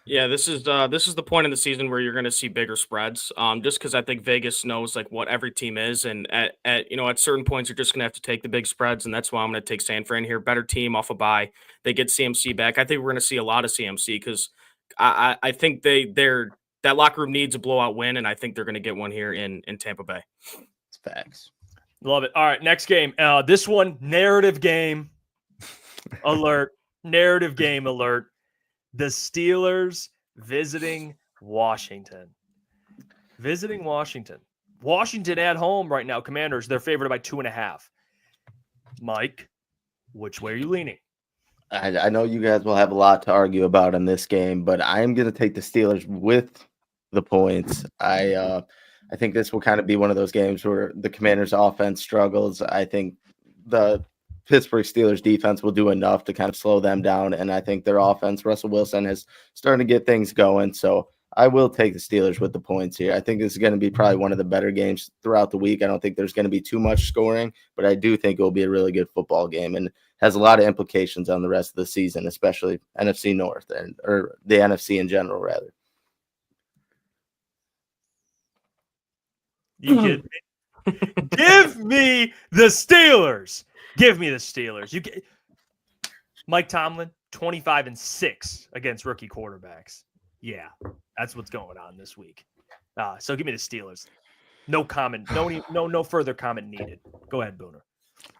Yeah, this is the point in the season where you're going to see bigger spreads. Just because I think Vegas knows like what every team is, and at certain points you're just going to have to take the big spreads, and that's why I'm going to take San Fran here. Better team off a bye. They get CMC back. I think we're going to see a lot of CMC because I think that locker room needs a blowout win, and I think they're going to get one here in Tampa Bay. It's facts. Love it. All right, next game. This one, narrative game alert. Narrative game alert. The Steelers visiting Washington. Washington at home right now. Commanders, they're favored by 2.5. Mike, which way are you leaning? I know you guys will have a lot to argue about in this game, but I am going to take the Steelers with the points. I think this will kind of be one of those games where the Commanders' offense struggles. I think the Pittsburgh Steelers defense will do enough to kind of slow them down. And I think their offense, Russell Wilson, is starting to get things going. So I will take the Steelers with the points here. I think this is going to be probably one of the better games throughout the week. I don't think there's going to be too much scoring, but I do think it will be a really good football game and has a lot of implications on the rest of the season, especially NFC North or the NFC in general, rather. You kidding me? Give me the Steelers. Give me the Steelers. Mike Tomlin, 25-6 against rookie quarterbacks. Yeah, that's what's going on this week. So give me the Steelers. No comment. No further comment needed. Go ahead, Booner.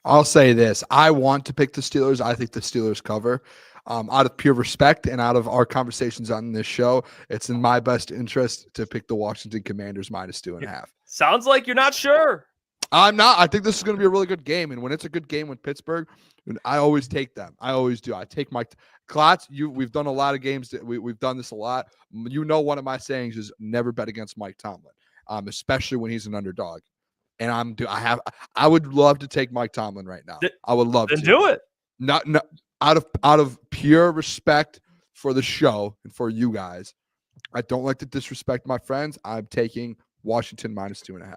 I'll say this. I want to pick the Steelers. I think the Steelers cover. Out of pure respect and out of our conversations on this show, it's in my best interest to pick the Washington Commanders minus 2.5. Sounds like you're not sure. I'm not. I think this is going to be a really good game. And when it's a good game with Pittsburgh, I always take them. I always do. I take Mike Klotz. We've done a lot of games. We've done this a lot. One of my sayings is never bet against Mike Tomlin, especially when he's an underdog. And I would love to take Mike Tomlin right now. I would love to. Then do it. Not out of pure respect for the show and for you guys. I don't like to disrespect my friends. I'm taking Washington minus 2.5.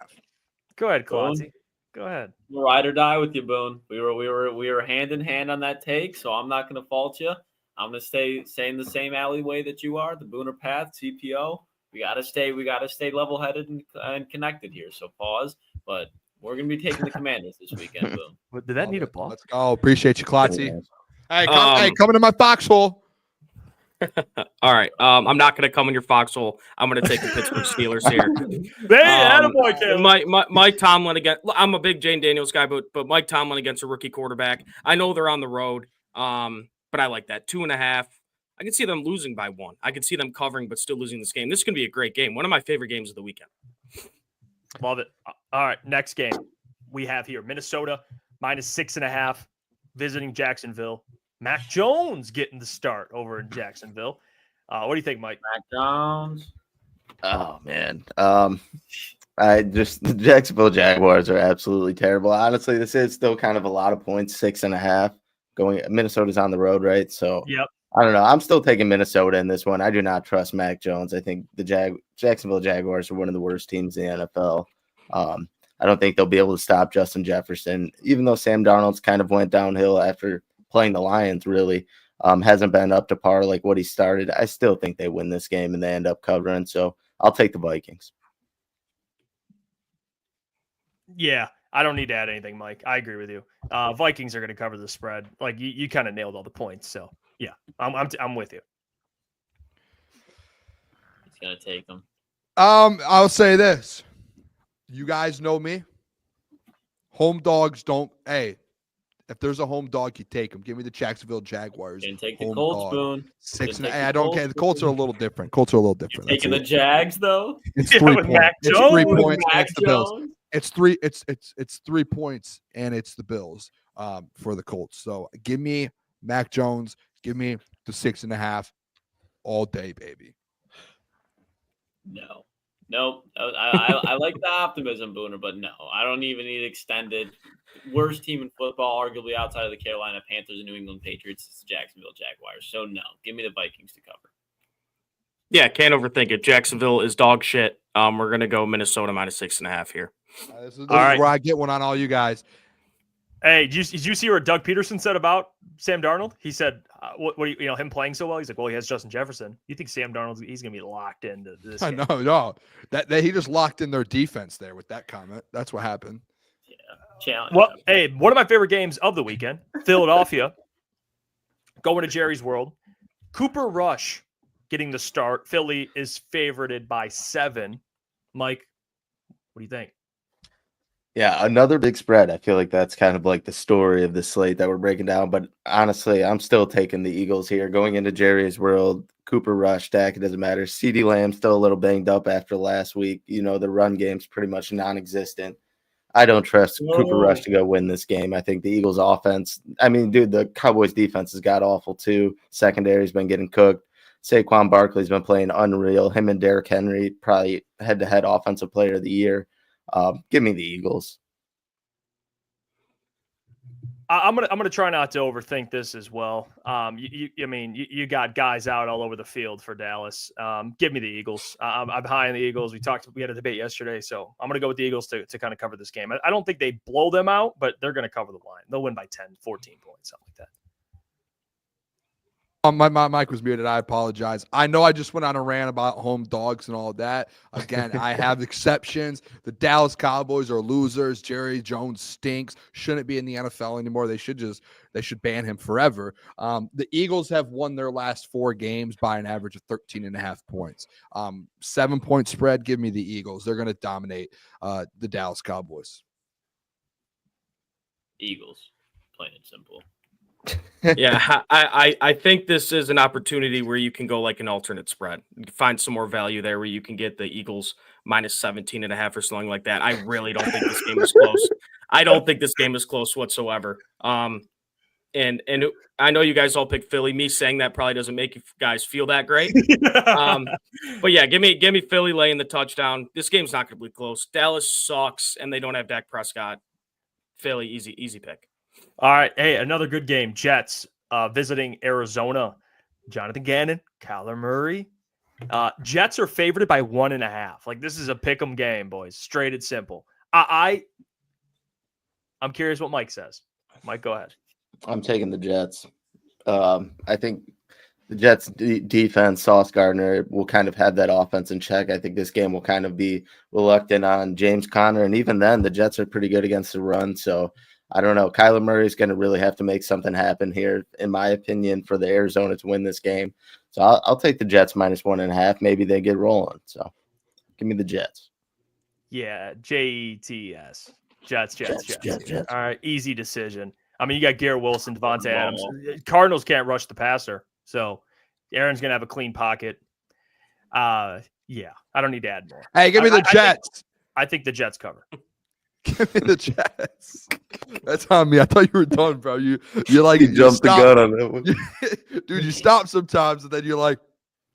Go ahead, Klotzy. Go ahead. We'll ride or die with you, Boone. We were hand in hand on that take, so I'm not going to fault you. I'm going to stay in the same alleyway that you are, the Booner path, CPO. We got to stay level-headed and connected here. So pause, but we're going to be taking the Commanders this weekend, Boone. Did that need a pause? Let's go. Appreciate you, Klotzy. Hey, come into my foxhole. All right. I'm not going to come in your foxhole. I'm going to take the Pittsburgh Steelers here. Mike Tomlin again. I'm a big Jane Daniels guy, but Mike Tomlin against a rookie quarterback. I know they're on the road, but I like that 2.5. I can see them losing by 1. I can see them covering, but still losing this game. This is going to be a great game. One of my favorite games of the weekend. Love it. All right. Next game we have here: Minnesota minus 6.5 visiting Jacksonville. Mac Jones getting the start over in Jacksonville. What do you think, Mike? Mac Jones. Oh, man. The Jacksonville Jaguars are absolutely terrible. Honestly, this is still kind of a lot of points, 6.5. Minnesota's on the road, right? So yep. I don't know. I'm still taking Minnesota in this one. I do not trust Mac Jones. I think the Jacksonville Jaguars are one of the worst teams in the NFL. I don't think they'll be able to stop Justin Jefferson, even though Sam Darnold's kind of went downhill after playing the Lions, really. Hasn't been up to par like what he started. I still think they win this game and they end up covering. So I'll take the Vikings. Yeah, I don't need to add anything, Mike. I agree with you. Vikings are going to cover the spread. Like you kind of nailed all the points. So yeah, I'm with you. He's gonna take them. I'll say this. You guys know me. Home dogs don't. Hey, if there's a home dog, you take them. Give me the Jacksonville Jaguars. And take the Colts, Boone. 6 and I don't care. The Colts are a little different. Taking the Jags though. It's 3 with points. Mac It's Jones. 3 points. Mac It's the Bills. Jones. It's 3. It's 3 points, and it's the Bills for the Colts. So give me Mac Jones. Give me the 6.5 all day, baby. No. Nope. I like the optimism, Booner, but no, I don't even need extended. Worst team in football, arguably outside of the Carolina Panthers and New England Patriots, is the Jacksonville Jaguars. So no, give me the Vikings to cover. Yeah, can't overthink it. Jacksonville is dog shit. We're gonna go Minnesota minus 6.5 here. This is right. where I get one on all you guys. Hey, did you see what Doug Peterson said about Sam Darnold? He said, "What him playing so well?" He's like, "Well, he has Justin Jefferson. You think Sam Darnold? He's gonna be locked into this?" I game. know, no, that he just locked in their defense there with that comment. That's what happened. Yeah, challenge. Well, hey, one of my favorite games of the weekend, Philadelphia, going to Jerry's World. Cooper Rush getting the start. Philly is favorited by 7. Mike, what do you think? Yeah, another big spread. I feel like that's kind of like the story of the slate that we're breaking down. But honestly, I'm still taking the Eagles here. Going into Jerry's World, Cooper Rush, Dak, it doesn't matter. CeeDee Lamb still a little banged up after last week. You know, the run game's pretty much non-existent. I don't trust Cooper Rush to go win this game. I think the Eagles offense, I mean, dude, the Cowboys defense has got awful too. Secondary's been getting cooked. Saquon Barkley's been playing unreal. Him and Derrick Henry, probably head-to-head offensive player of the year. Give me the Eagles. I'm gonna try not to overthink this as well. You got guys out all over the field for Dallas. Give me the Eagles. I'm high on the Eagles. We had a debate yesterday, so I'm gonna go with the Eagles to kind of cover this game. I don't think they blow them out, but they're gonna cover the line. They'll win by 10, 14 points, something like that. My mic was muted. I apologize. I know I just went on a rant about home dogs and all of that. Again, I have exceptions. The Dallas Cowboys are losers. Jerry Jones stinks. Shouldn't be in the NFL anymore. They should ban him forever. The Eagles have won their last 4 games by an average of 13.5 points. 7-point spread. Give me the Eagles. They're going to dominate the Dallas Cowboys. Eagles, plain and simple. Yeah, I think this is an opportunity where you can go like an alternate spread. You can find some more value there where you can get the Eagles minus 17.5 or something like that. I really don't think this game is close. I don't think this game is close whatsoever. And I know you guys all pick Philly. Me saying that probably doesn't make you guys feel that great. But yeah, give me Philly laying the touchdown. This game's not going to be close. Dallas sucks, and they don't have Dak Prescott. Philly, easy pick. All right. Hey, another good game. Jets visiting Arizona. Jonathan Gannon, Kyler Murray. Jets are favored by 1.5. Like, this is a pick 'em game, boys. Straight and simple. I'm curious what Mike says. Mike, go ahead. I'm taking the Jets. I think the Jets defense, Sauce Gardner, will kind of have that offense in check. I think this game will kind of be reluctant on James Conner. And even then, the Jets are pretty good against the run. So I don't know. Kyler Murray is going to really have to make something happen here, in my opinion, for the Arizona to win this game. So I'll take the Jets minus 1.5. Maybe they get rolling. So give me the Jets. Yeah, Jets. Jets. All right, easy decision. I mean, you got Garrett Wilson, Devontae Adams. Cardinals can't rush the passer, so Aaron's going to have a clean pocket. Yeah, I don't need to add more. Hey, give me the Jets. I think the Jets cover. Give me the Jets. That's on me. I thought you were done, bro. You like you jumped the gun on that one. Dude, you stop sometimes and then you're like,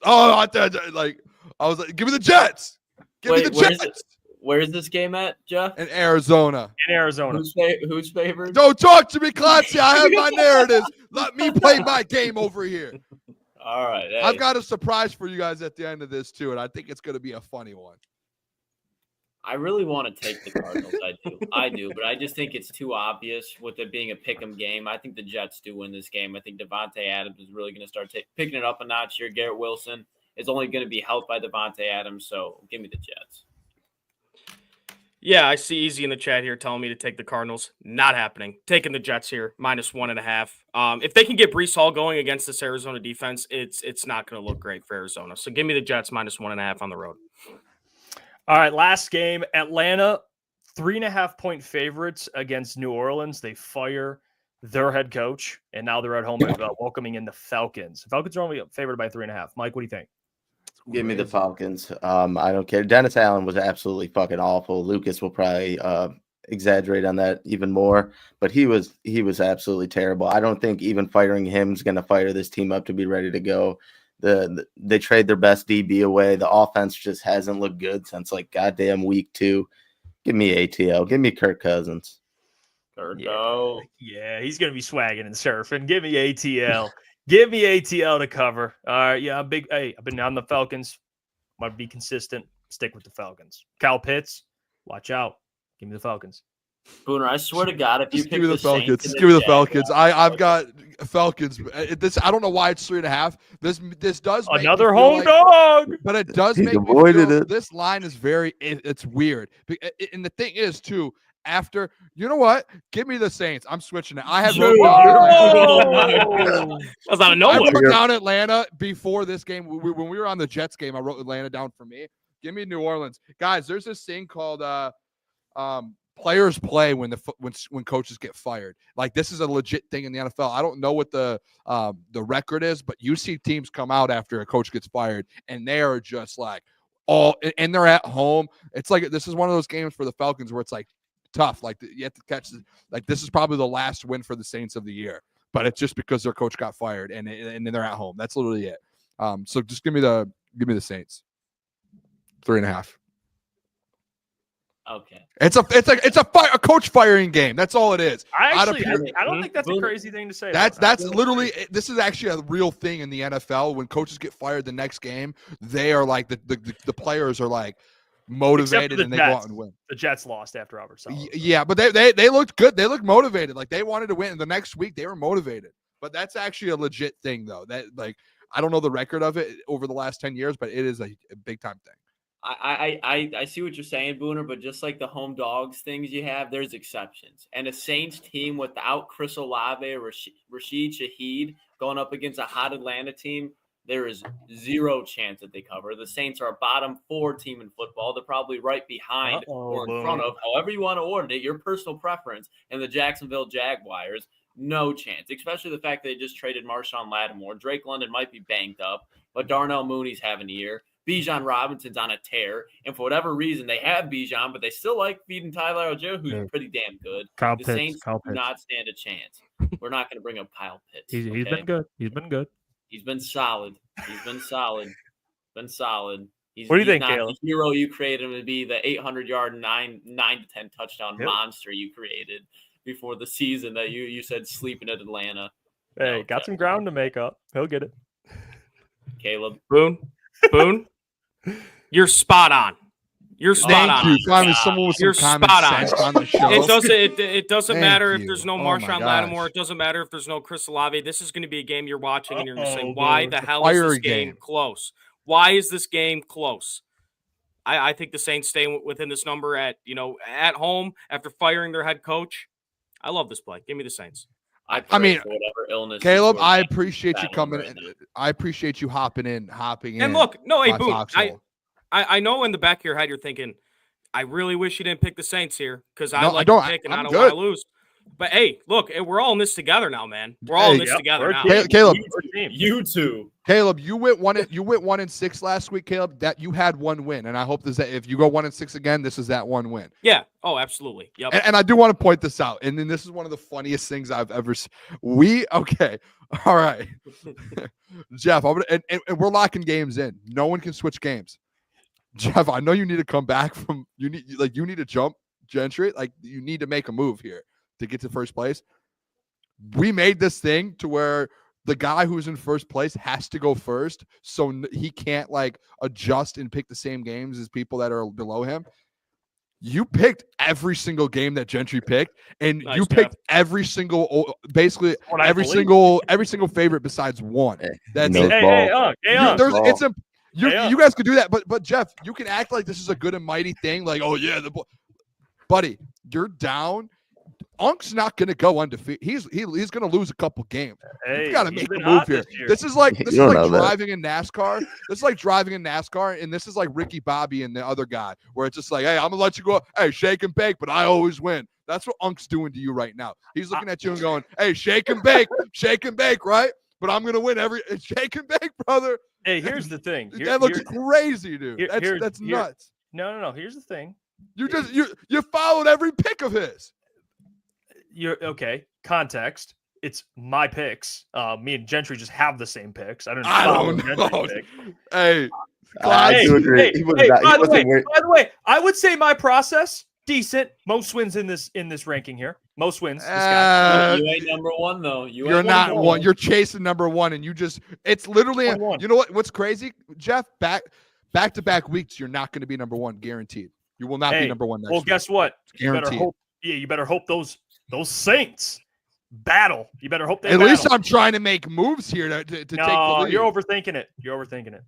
oh, I was like, give me the Jets. Give me the Jets. Where is this game at, Jeff? In Arizona. Who's favored? Don't talk to me, Clancy. I have my narratives. Let me play my game over here. All right. Hey. I've got a surprise for you guys at the end of this, too, and I think it's going to be a funny one. I really want to take the Cardinals. I do, but I just think it's too obvious with it being a pick'em game. I think the Jets do win this game. I think Devontae Adams is really going to start picking it up a notch here. Garrett Wilson is only going to be helped by Devontae Adams, so give me the Jets. Yeah, I see Easy in the chat here telling me to take the Cardinals. Not happening. Taking the Jets here, -1.5. If they can get Breece Hall going against this Arizona defense, it's not going to look great for Arizona. So give me the Jets -1.5 on the road. All right, last game, Atlanta, 3.5-point favorites against New Orleans. They fire their head coach, and now they're at home welcoming in the Falcons. The Falcons are only favored by 3.5. Mike, what do you think? Give me the Falcons. I don't care. Dennis Allen was absolutely fucking awful. Lucas will probably exaggerate on that even more, but he was absolutely terrible. I don't think even firing him is going to fire this team up to be ready to go. They trade their best DB away. The offense just hasn't looked good since like goddamn week 2. Give me ATL. Give me Kirk Cousins. Yeah, he's gonna be swagging and surfing. Give me ATL. Give me ATL to cover. All right, yeah, I'm big. Hey, I've been on the Falcons. Might be consistent. Stick with the Falcons. Cal Pitts, watch out. Give me the Falcons. Booner, I swear to God, if you give me the Falcons, just give me the Falcons. I've got Falcons. I don't know why it's 3.5. This does make another home dog, but it does make me feel this line is it's weird. And the thing is too, after you know what, give me the Saints. I'm switching it. I have That's out of nowhere. I wrote down Atlanta before this game. When we were on the Jets game, I wrote Atlanta down for me. Give me New Orleans, guys. There's this thing called players play when coaches get fired. Like this is a legit thing in the NFL. I don't know what the record is, but you see teams come out after a coach gets fired and they are just like and they're at home. It's like this is one of those games for the Falcons where it's like tough. Like you have to catch. Like this is probably the last win for the Saints of the year, but it's just because their coach got fired and they're at home. That's literally it. So just give me the Saints. 3.5. Okay. It's a coach firing game. That's all it is. I don't think that's a crazy thing to say. That's literally this is actually a real thing in the NFL. When coaches get fired the next game, they are like the players are like motivated and they go out and win. The Jets lost after Robert Saleh. Yeah, but they looked good. They looked motivated. Like they wanted to win. And the next week they were motivated. But that's actually a legit thing though. That like I don't know the record of it over the last 10 years, but it is a big time thing. I see what you're saying, Booner, but just like the home dogs things you have, there's exceptions. And a Saints team without Chris Olave or Rashid Shaheed going up against a hot Atlanta team, there is zero chance that they cover. The Saints are a bottom 4 team in football. They're probably right behind or in front of, however you want to order it, your personal preference, and the Jacksonville Jaguars. No chance, especially the fact that they just traded Marshawn Lattimore. Drake London might be banged up, but Darnell Mooney's having a year. Bijan Robinson's on a tear, and for whatever reason, they have Bijan, but they still like feeding Tyler Algier, who's pretty damn good. The Saints do not stand a chance. We're not going to bring up Kyle Pitts. He's been good. He's been good. He's been solid. He's solid. What do you think, Caleb? The hero you created him to be the 800-yard, 9 to 10 touchdown monster you created before the season that you said sleeping at Atlanta. Hey, got some ground to make up. He'll get it. Caleb. Boone, you're spot on. You're spot on. Thank you. Finally, someone with some common sense on the show. It doesn't matter if there's no Marshawn Lattimore. It doesn't matter if there's no Chris Olave. This is going to be a game you're watching and you're going to say, why the hell is this game close? Why is this game close? I think the Saints stay within this number at home after firing their head coach. I love this play. Give me the Saints. I mean, Caleb, I appreciate you coming in. I appreciate you hopping in. And look, no, hey, Boone, I know in the back of your head you're thinking, I really wish you didn't pick the Saints here because I like to pick and I don't want to lose. But hey, look, we're all in this together now, man. We're all in this together now. Caleb, you two. Caleb, you went 1-6 last week, Caleb. That you had one win, and I hope that if you go 1-6 again, this is that one win. Yeah. Oh, absolutely. Yep. And I do want to point this out, and then this is one of the funniest things I've ever seen. Okay, all right, Jeff. And we're locking games in. No one can switch games. Jeff, I know you need to come back from. You need to jump Gentry. Like you need to make a move here to get to first place. We made this thing to where the guy who's in first place has to go first, so he can't like adjust and pick the same games as people that are below him. You picked every single game that Gentry picked, and Nice, you picked every single, basically what I every believe. single favorite besides one. That's No it. ball. You guys could do that, but Jeff, you can act like this is a good and mighty thing. Like, oh yeah, buddy, you're down. Unk's not going to go undefeated. He's going to lose a couple games. Hey, you got to he's make a been move hot here. this year. This is like You don't know that. driving in NASCAR. This is like driving in NASCAR, and this is like Ricky Bobby and the other guy, where it's just like, hey, I'm gonna let you go. Hey, shake and bake, but I always win. That's what Unk's doing to you right now. He's looking at you and going, hey, shake and bake, right? But I'm gonna win every shake and bake, brother. Hey, here's the thing. That looks crazy, dude. That's nuts. No. Here's the thing. You followed every pick of his. You're okay. Context. It's my picks. Me and Gentry just have the same picks. I don't know. Hey, by the way, I would say my process decent. Most wins in this ranking here. Most wins. This guy. You ain't number one though. You're not one. You're chasing number one, and it's literally. You know what's crazy, Jeff? Back to back weeks, you're not going to be number one, guaranteed. You will not be number one next week. Guess what? Guaranteed. You better hope those Saints battle. You better hope they. At least I'm trying to make moves here to take the lead. You're overthinking it.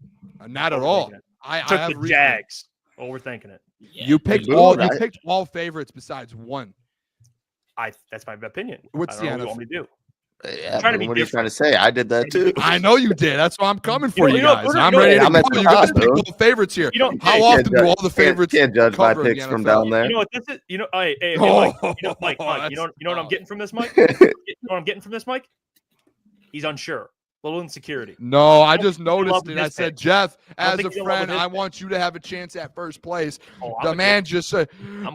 Not at all. I took have the Jags. Overthinking it. Yeah. You picked all favorites besides one. That's my opinion. What's the NFL? NFL? What we do? Yeah, Trying to be what are you trying to say? I did that too. I know you did. That's why I'm coming for you know, guys. Booner, I'm ready to I'm at go. the You guys top, pick bro. all favorites here. How You often can't do all the favorites can't judge my cover in the picks from NFL? down there? You know what this is? Hey, Mike. Mike. You know what I'm getting from this, Mike? You know what I'm getting from this, Mike? He's unsure. A little insecurity. No, I just noticed it. I his said, pick. Jeff, I don't as think a he's in love with friend, his I pick. want you to have a chance at first place. Oh, The man just said,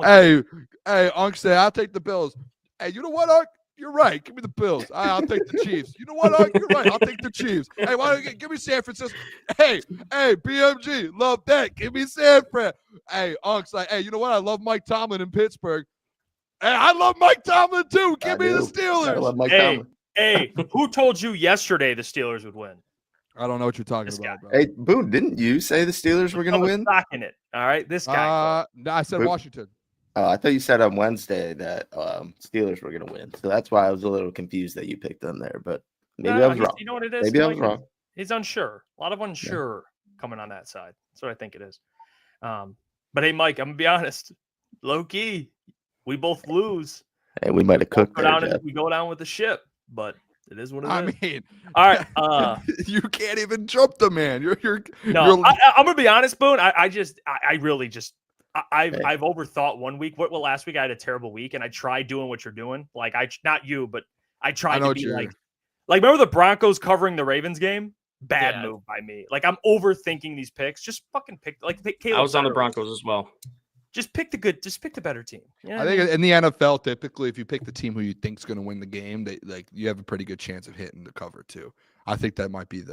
a hey, Unc said, I'll take the Bills. Hey, you know what, Unc? You're right. Give me the Bills. I'll take the Chiefs. You know what, Unc? You're right. I'll take the Chiefs. Hey, why don't you give me San Francisco? Hey, BMG, love that. Give me San Fran. Hey, Unc's like, hey, you know what? I love Mike Tomlin in Pittsburgh. Hey, I love Mike Tomlin too. Give me the Steelers. I love Mike Tomlin. Hey, who told you yesterday the Steelers would win? I don't know what you're talking This about, bro. Hey, Boone, didn't you say the Steelers were going to win? Stocking it. All right, this guy. No, I said Boone. Washington. I thought you said on Wednesday that Steelers were going to win. So that's why I was a little confused that you picked them there. But maybe I was wrong. You know what it is? Maybe I was wrong. He's unsure. A lot of unsure coming on that side. That's what I think it is. But hey, Mike, I'm going to be honest. Low key, we both lose. Hey, we might have cooked there, Jeff. We go down with the ship, but it is what it is. I mean, all right. You can't even jump the man. I'm gonna be honest, Boone. I've overthought one week. What last week I had a terrible week, and I tried doing what you're doing. Like not you, but I tried to be like remember the Broncos covering the Ravens game? Bad move by me. Like I'm overthinking these picks. Just fucking pick. Caleb. I was on the Broncos as well. Just pick the better team. You know I think in the NFL, typically, if you pick the team who you think is going to win the game, you have a pretty good chance of hitting the cover too. I think that might be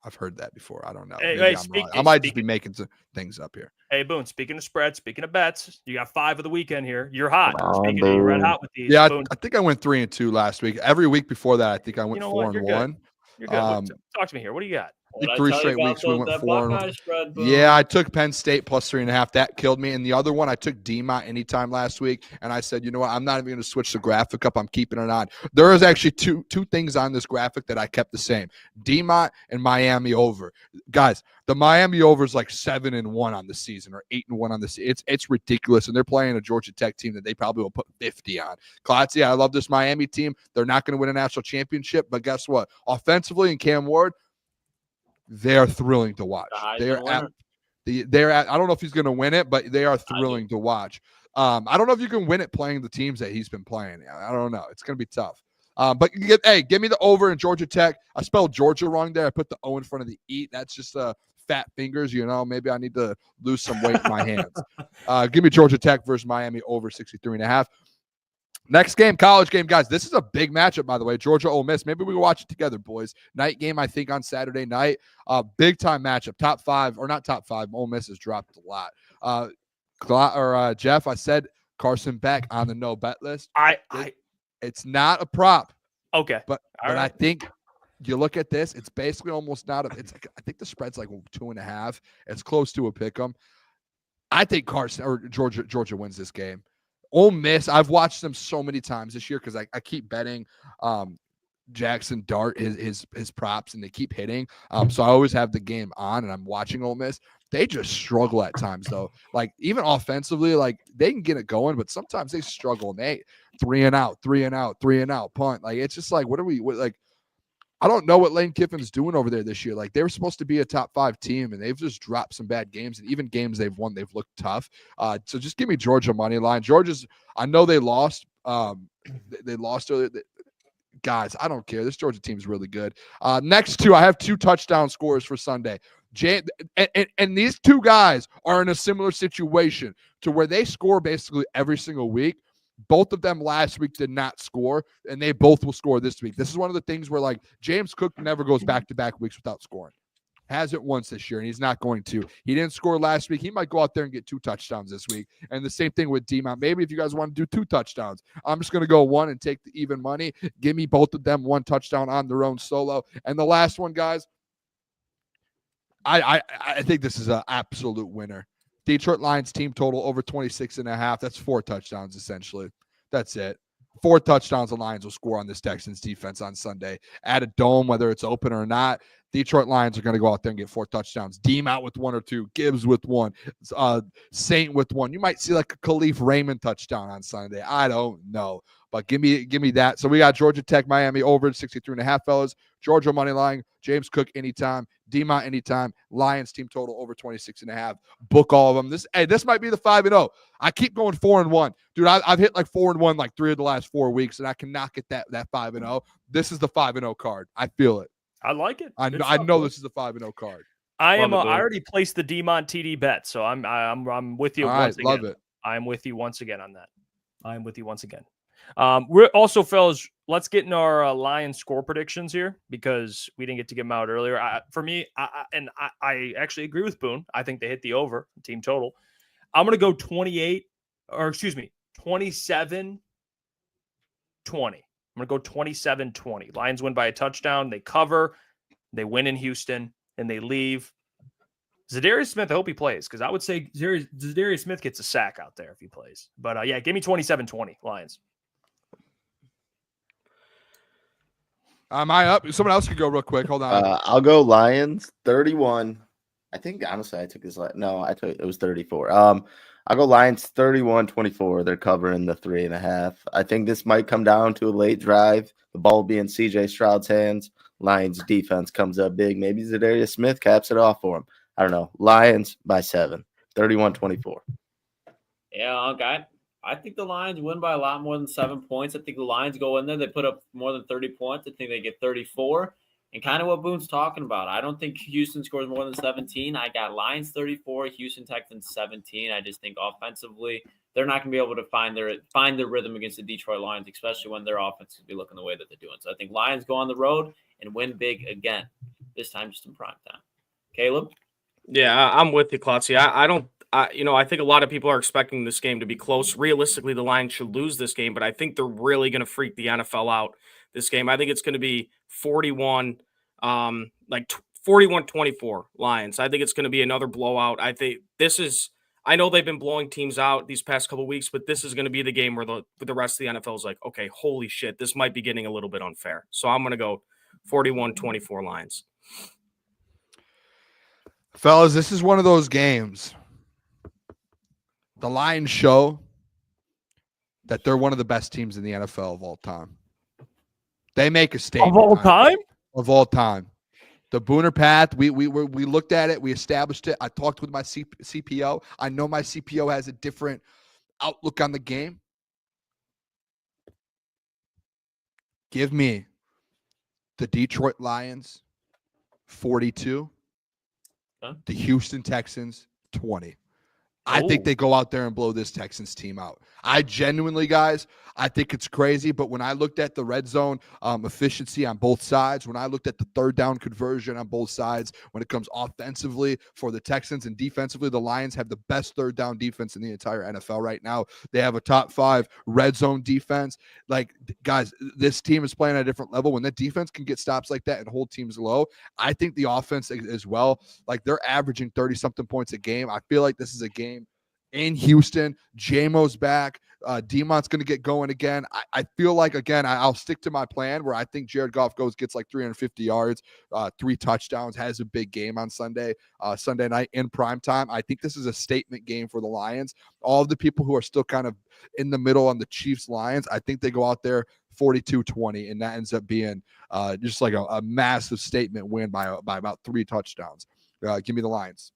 I've heard that before. I don't know. I might just be making some things up here. Hey, Boone, speaking of spreads, speaking of bets, you got 5 of the weekend here. You're hot. You're red hot with these. Yeah, I think I went 3-2 last week. Every week before that, I think I went 4-1. You're good. Talk to me here. What do you got? I think 3 straight weeks we went 4-1. Yeah, I took Penn State plus 3.5. That killed me. And the other one, I took D-Mont anytime last week. And I said, you know what? I'm not even going to switch the graphic up. I'm keeping it on. There is actually two things on this graphic that I kept the same. D-Mont and Miami over. Guys, the Miami over is like 7-1 on the season or 8-1 on the season. It's ridiculous. And they're playing a Georgia Tech team that they probably will put 50 on. Klotz, I love this Miami team. They're not going to win a national championship. But guess what? Offensively, and Cam Ward, they are thrilling to watch. They're at. I don't know if he's going to win it, but they are thrilling to watch. I don't know if you can win it playing the teams that he's been playing. I don't know. It's going to be tough. But give me the over in Georgia Tech. I spelled Georgia wrong there. I put the O in front of the E. That's just fat fingers. Maybe I need to lose some weight in my hands. Give me Georgia Tech versus Miami over 63.5. Next game, college game, guys. This is a big matchup, by the way. Georgia, Ole Miss. Maybe we can watch it together, boys. Night game, I think, on Saturday night. Big time matchup. Top 5, or not top 5. Ole Miss has dropped a lot. Jeff, I said Carson Beck on the no bet list. It's not a prop. Okay, but I think you look at this. It's basically almost not. I think the spread's like 2.5. It's close to a pick 'em. I think Carson or Georgia wins this game. Ole Miss, I've watched them so many times this year because I keep betting Jackson Dart his props and they keep hitting. So I always have the game on and I'm watching Ole Miss. They just struggle at times though. Like even offensively, like they can get it going, but sometimes they struggle and they 3 and out, punt. Like it's just like I don't know what Lane Kiffin's doing over there this year. Like they were supposed to be a top 5 team and they've just dropped some bad games, and even games they've won, they've looked tough. So just give me Georgia money line. Georgia's, I know they lost. They lost earlier. Guys, I don't care. This Georgia team is really good. Next two, I have 2 touchdown scores for Sunday. And these 2 guys are in a similar situation to where they score basically every single week. Both of them last week did not score, and they both will score this week. This is one of the things where, like, James Cook never goes back-to-back weeks without scoring. Hasn't once this year, and he's not going to. He didn't score last week. He might go out there and get 2 touchdowns this week. And the same thing with D-Mount. Maybe if you guys want to do 2 touchdowns, I'm just going to go 1 and take the even money. Give me both of them 1 touchdown on their own solo. And the last one, guys, I think this is an absolute winner. Detroit Lions team total over 26.5. That's 4 touchdowns, essentially. That's it. 4 touchdowns the Lions will score on this Texans defense on Sunday. At a dome, whether it's open or not, Detroit Lions are going to go out there and get 4 touchdowns. Deem out with 1 or 2. Gibbs with 1. Saint with 1. You might see like a Khalif Raymond touchdown on Sunday. I don't know. But give me that. So we got Georgia Tech, Miami over 63.5, fellas. Georgia money line. James Cook anytime. D-Mont anytime. Lions team total over 26.5. Book all of them. This might be the 5-0. I keep going 4-1. Dude, I've hit like 4-1 like 3 of the last 4 weeks, and I cannot get that 5-0. This is the 5-0 card. I feel it. I like it. I know this is the 5-0 card. I already placed the D-Mont TD bet, so I'm with you. All right, love it. I'm with you once again on that. I'm with you once again. We're also, fellas, let's get in our Lions score predictions here because we didn't get to get them out earlier. For me, I actually agree with Boone. I think they hit the over team total. I'm going to go 27-20. I'm going to go 27-20. Lions win by a touchdown. They cover. They win in Houston, and they leave. Zadarius Smith, I hope he plays because I would say Zadarius Smith gets a sack out there if he plays. But, yeah, give me 27-20, Lions. Am I up? Someone else could go real quick. Hold on. I'll go Lions 31. I think, honestly, I took this. No, I took it was 34. I'll go Lions 31-24. They're covering the 3.5. I think this might come down to a late drive. The ball being C.J. Stroud's hands. Lions defense comes up big. Maybe Zadarius Smith caps it off for him. I don't know. Lions by 7. 31-24. Yeah, okay. I think the Lions win by a lot more than 7 points. I think the Lions go in there. They put up more than 30 points. I think they get 34. And kind of what Boone's talking about. I don't think Houston scores more than 17. I got Lions 34, Houston Texans 17. I just think offensively, they're not going to be able to find their rhythm against the Detroit Lions, especially when their offense will be looking the way that they're doing. So I think Lions go on the road and win big again, this time just in prime time. Caleb? Yeah, I'm with you, Klotzy. I think a lot of people are expecting this game to be close. Realistically, the Lions should lose this game, but I think they're really going to freak the NFL out this game. I think it's going to be 41, 41-24 Lions. I think it's going to be another blowout. I know they've been blowing teams out these past couple of weeks, but this is going to be the game where the rest of the NFL is like, okay, holy shit, this might be getting a little bit unfair. So I'm going to go 41-24 Lions. Fellas, this is one of those games. The Lions show that they're one of the best teams in the NFL of all time. They make a statement. Of all time? Of all time. The Booner path, we looked at it. We established it. I talked with my CPO. I know my CPO has a different outlook on the game. Give me the Detroit Lions 42, the Houston Texans 20. I think they go out there and blow this Texans team out. I genuinely, guys, I think it's crazy. But when I looked at the red zone efficiency on both sides, when I looked at the third down conversion on both sides, when it comes offensively for the Texans and defensively, the Lions have the best third down defense in the entire NFL right now. They have a top 5 red zone defense. Like, guys, this team is playing at a different level. When the defense can get stops like that and hold teams low, I think the offense as well, like they're averaging 30-something points a game. I feel like this is a game in Houston. JMO's back. Demont's going to get going again. I feel like, again, I'll stick to my plan where I think Jared Goff gets like 350 yards, 3 touchdowns, has a big game on Sunday night in prime time. I think this is a statement game for the Lions. All of the people who are still kind of in the middle on the Chiefs-Lions, I think they go out there 42-20, and that ends up being just like a massive statement win by about 3 touchdowns. Give me the Lions.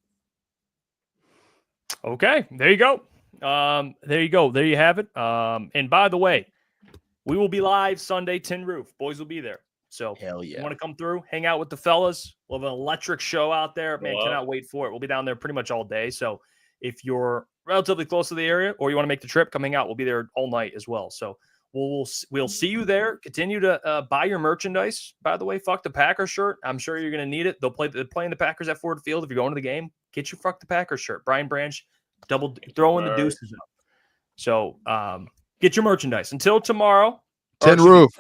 Okay, there you go. There you go. There you have it. And by the way, we will be live Sunday, Tin Roof. Boys will be there. So Hell yeah. you want to come through, hang out with the fellas. We'll have an electric show out there. Man, cannot wait for it. We'll be down there pretty much all day. So if you're relatively close to the area or you want to make the trip, come hang out. We'll be there all night as well. So we'll see you there. Continue to buy your merchandise. By the way, fuck the Packers shirt. I'm sure you're going to need it. They're playing the Packers at Ford Field. If you're going to the game, get your fuck the Packers shirt. Brian Branch throwing the deuces up. So get your merchandise. Until tomorrow. Tin Roof.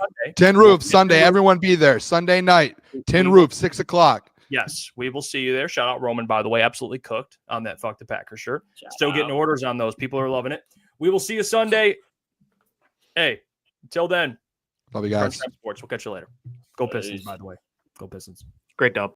Sunday. Everyone be there. Sunday night. Tin Roof, 6 o'clock. Yes, we will see you there. Shout out Roman, by the way. Absolutely cooked on that fuck the Packers shirt. Still getting orders on those. People are loving it. We will see you Sunday. Hey, until then. Love you guys. Sports. We'll catch you later. Go Pistons, by the way. Go Pistons. Great dub.